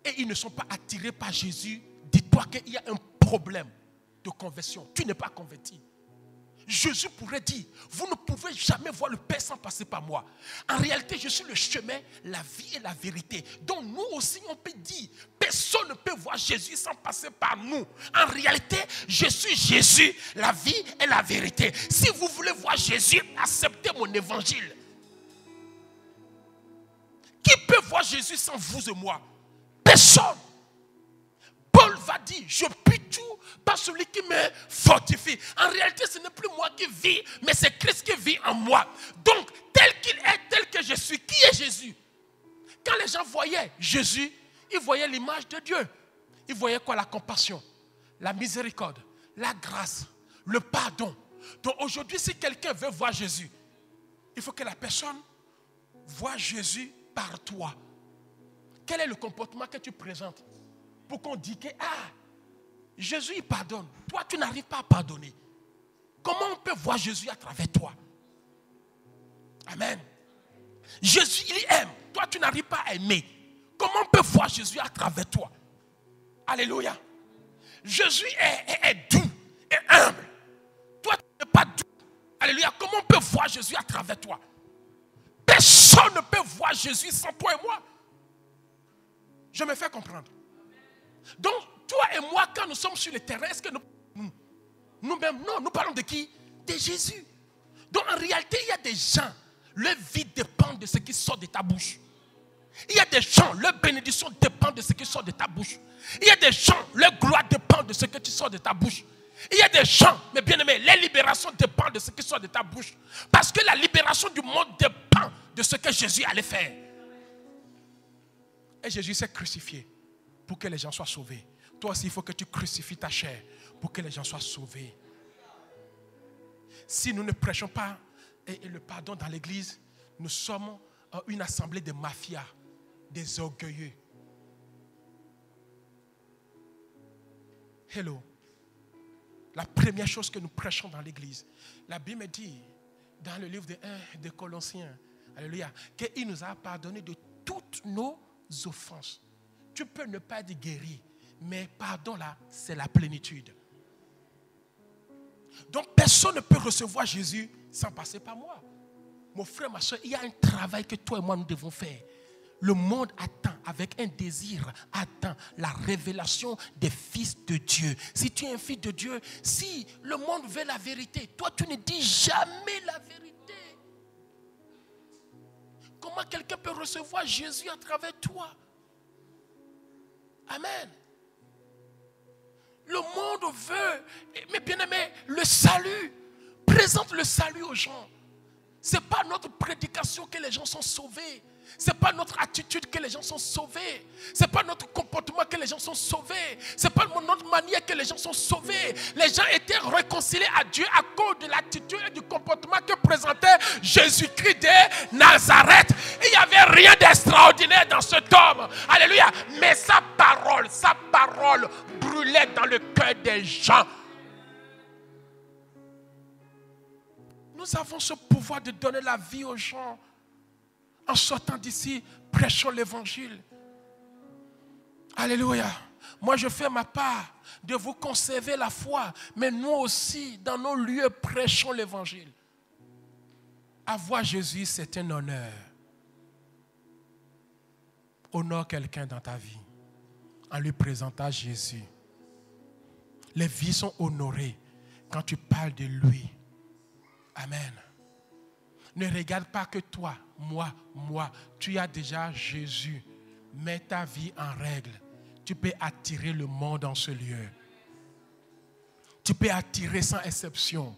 et ils ne sont pas attirés par Jésus, dis-toi qu'il y a un problème. de conversion. Tu n'es pas converti. Jésus pourrait dire, vous ne pouvez jamais voir le Père sans passer par moi. En réalité, je suis le chemin, la vie et la vérité. Donc nous aussi, on peut dire, personne ne peut voir Jésus sans passer par nous. En réalité, je suis Jésus, la vie et la vérité. Si vous voulez voir Jésus, acceptez mon évangile. Qui peut voir Jésus sans vous et moi? Personne. Paul va dire, je puis tout par celui qui me fortifie. En réalité, ce n'est plus moi qui vis, mais c'est Christ qui vit en moi. Donc, tel qu'il est, tel que je suis, qui est Jésus? Quand les gens voyaient Jésus, ils voyaient l'image de Dieu. Ils voyaient quoi? La compassion, la miséricorde, la grâce, le pardon. Donc aujourd'hui, si quelqu'un veut voir Jésus, il faut que la personne voie Jésus par toi. Quel est le comportement que tu présentes pour qu'on dise que Jésus il pardonne, toi tu n'arrives pas à pardonner? Comment on peut voir Jésus à travers toi? Amen. Jésus il aime, toi tu n'arrives pas à aimer. Comment on peut voir Jésus à travers toi? Alléluia. Jésus est doux et humble, toi tu n'es pas doux. Alléluia. Comment on peut voir Jésus à travers toi? Personne ne peut voir Jésus sans toi et moi. Je me fais comprendre. Donc, toi et moi, quand nous sommes sur le terrain, est-ce que nous-mêmes, non, nous parlons de qui? De Jésus. Donc, en réalité, il y a des gens, leur vie dépend de ce qui sort de ta bouche. Il y a des gens, leur bénédiction dépend de ce qui sort de ta bouche. Il y a des gens, leur gloire dépend de ce que tu sors de ta bouche. Il y a des gens, mes bien-aimés, les libérations dépendent de ce qui sort de ta bouche. Parce que la libération du monde dépend de ce que Jésus allait faire. Et Jésus s'est crucifié pour que les gens soient sauvés. Toi aussi, il faut que tu crucifies ta chair pour que les gens soient sauvés. Si nous ne prêchons pas le pardon dans l'église, nous sommes une assemblée de mafias, des orgueilleux. Hello. La première chose que nous prêchons dans l'église, la Bible dit dans le livre de Colossiens, alléluia, qu'il nous a pardonné de toutes nos offenses. Tu peux ne pas être guéri, mais pardon là, c'est la plénitude. Donc personne ne peut recevoir Jésus sans passer par moi. Mon frère, ma soeur, il y a un travail que toi et moi nous devons faire. Le monde attend avec un désir, attend la révélation des fils de Dieu. Si tu es un fils de Dieu, si le monde veut la vérité, toi tu ne dis jamais la vérité. Comment quelqu'un peut recevoir Jésus à travers toi? Amen. Le monde veut, mais bien aimé, le salut. Présente le salut aux gens. Ce n'est pas notre prédication que les gens sont sauvés. Ce n'est pas notre attitude que les gens sont sauvés. Ce n'est pas notre comportement que les gens sont sauvés. Ce n'est pas notre manière que les gens sont sauvés. Les gens étaient réconciliés à Dieu à cause de l'attitude et du comportement que présentait Jésus-Christ de Nazareth. Il n'y avait rien d'extraordinaire dans cet homme. Alléluia. Mais sa parole brûlait dans le cœur des gens. Nous avons ce pouvoir de donner la vie aux gens. En sortant d'ici, prêchons l'évangile. Alléluia. Moi, je fais ma part de vous conserver la foi. Mais nous aussi, dans nos lieux, prêchons l'évangile. Avoir Jésus, c'est un honneur. Honore quelqu'un dans ta vie en lui présentant Jésus. Les vies sont honorées quand tu parles de lui. Amen. Ne regarde pas que toi, moi. Tu as déjà Jésus. Mets ta vie en règle. Tu peux attirer le monde en ce lieu. Tu peux attirer sans exception.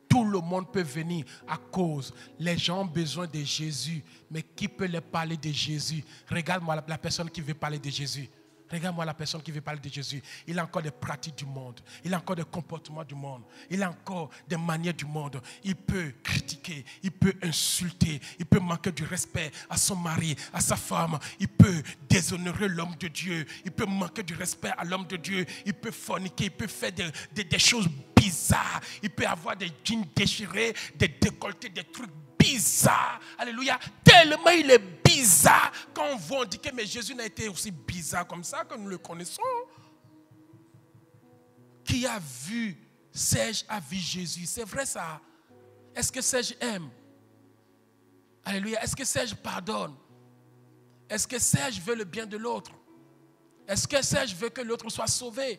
Tout le monde peut venir à cause. Les gens ont besoin de Jésus. Mais qui peut leur parler de Jésus? Regarde-moi la personne qui veut parler de Jésus. Regarde-moi la personne qui veut parler de Jésus. Il a encore des pratiques du monde. Il a encore des comportements du monde. Il a encore des manières du monde. Il peut critiquer. Il peut insulter. Il peut manquer du respect à son mari, à sa femme. Il peut déshonorer l'homme de Dieu. Il peut manquer du respect à l'homme de Dieu. Il peut forniquer. Il peut faire des choses bizarres. Il peut avoir des jeans déchirés, des décolletés, des trucs bizarre. Alléluia. Tellement il est bizarre. Quand on voit, on dit que mais Jésus n'a été aussi bizarre comme ça que nous le connaissons. Qui Qui a vu Serge a vu Jésus? C'est vrai ça? Est-ce que Serge aime? Alléluia. Est-ce que Serge pardonne? Est-ce que Serge veut le bien de l'autre? Est-ce que Serge veut que l'autre soit sauvé?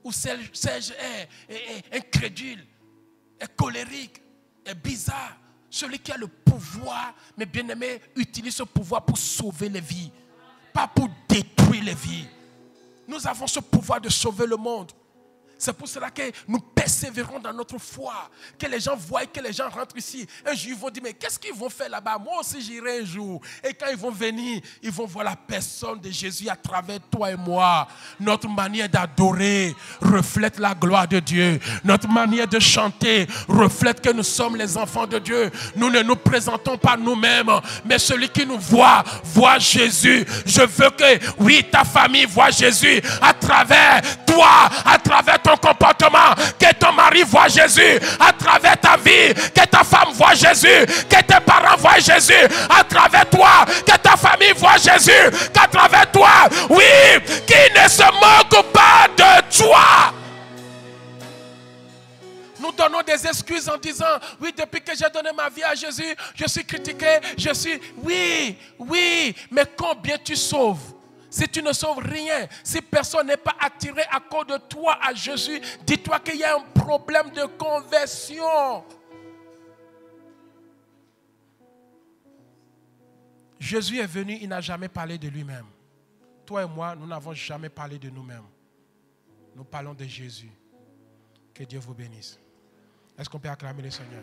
Ou Serge est incrédule, est colérique, est bizarre? Celui qui a le pouvoir, mes bien-aimés, utilise ce pouvoir pour sauver les vies, pas pour détruire les vies. Nous avons ce pouvoir de sauver le monde. C'est pour cela que nous persévérons dans notre foi. Que les gens voient, que les gens rentrent ici. Un jour, ils vont dire, mais qu'est-ce qu'ils vont faire là-bas? Moi aussi, j'irai un jour. Et quand ils vont venir, ils vont voir la personne de Jésus à travers toi et moi. Notre manière d'adorer reflète la gloire de Dieu. Notre manière de chanter reflète que nous sommes les enfants de Dieu. Nous ne nous présentons pas nous-mêmes, mais celui qui nous voit Jésus. Je veux que, oui, ta famille voit Jésus à travers toi, à travers ton comportement, que ton mari voit Jésus à travers ta vie, que ta femme voit Jésus, que tes parents voient Jésus à travers toi, que ta famille voit Jésus qu'à travers toi. Oui, qui ne se moque pas de toi. Nous donnons des excuses en disant, oui, depuis que j'ai donné ma vie à Jésus, je suis critiqué, je suis, oui, mais combien tu sauves? Si tu ne sauves rien, si personne n'est pas attiré à cause de toi à Jésus, dis-toi qu'il y a un problème de conversion. Jésus est venu, il n'a jamais parlé de lui-même. Toi et moi, nous n'avons jamais parlé de nous-mêmes. Nous parlons de Jésus. Que Dieu vous bénisse. Est-ce qu'on peut acclamer le Seigneur?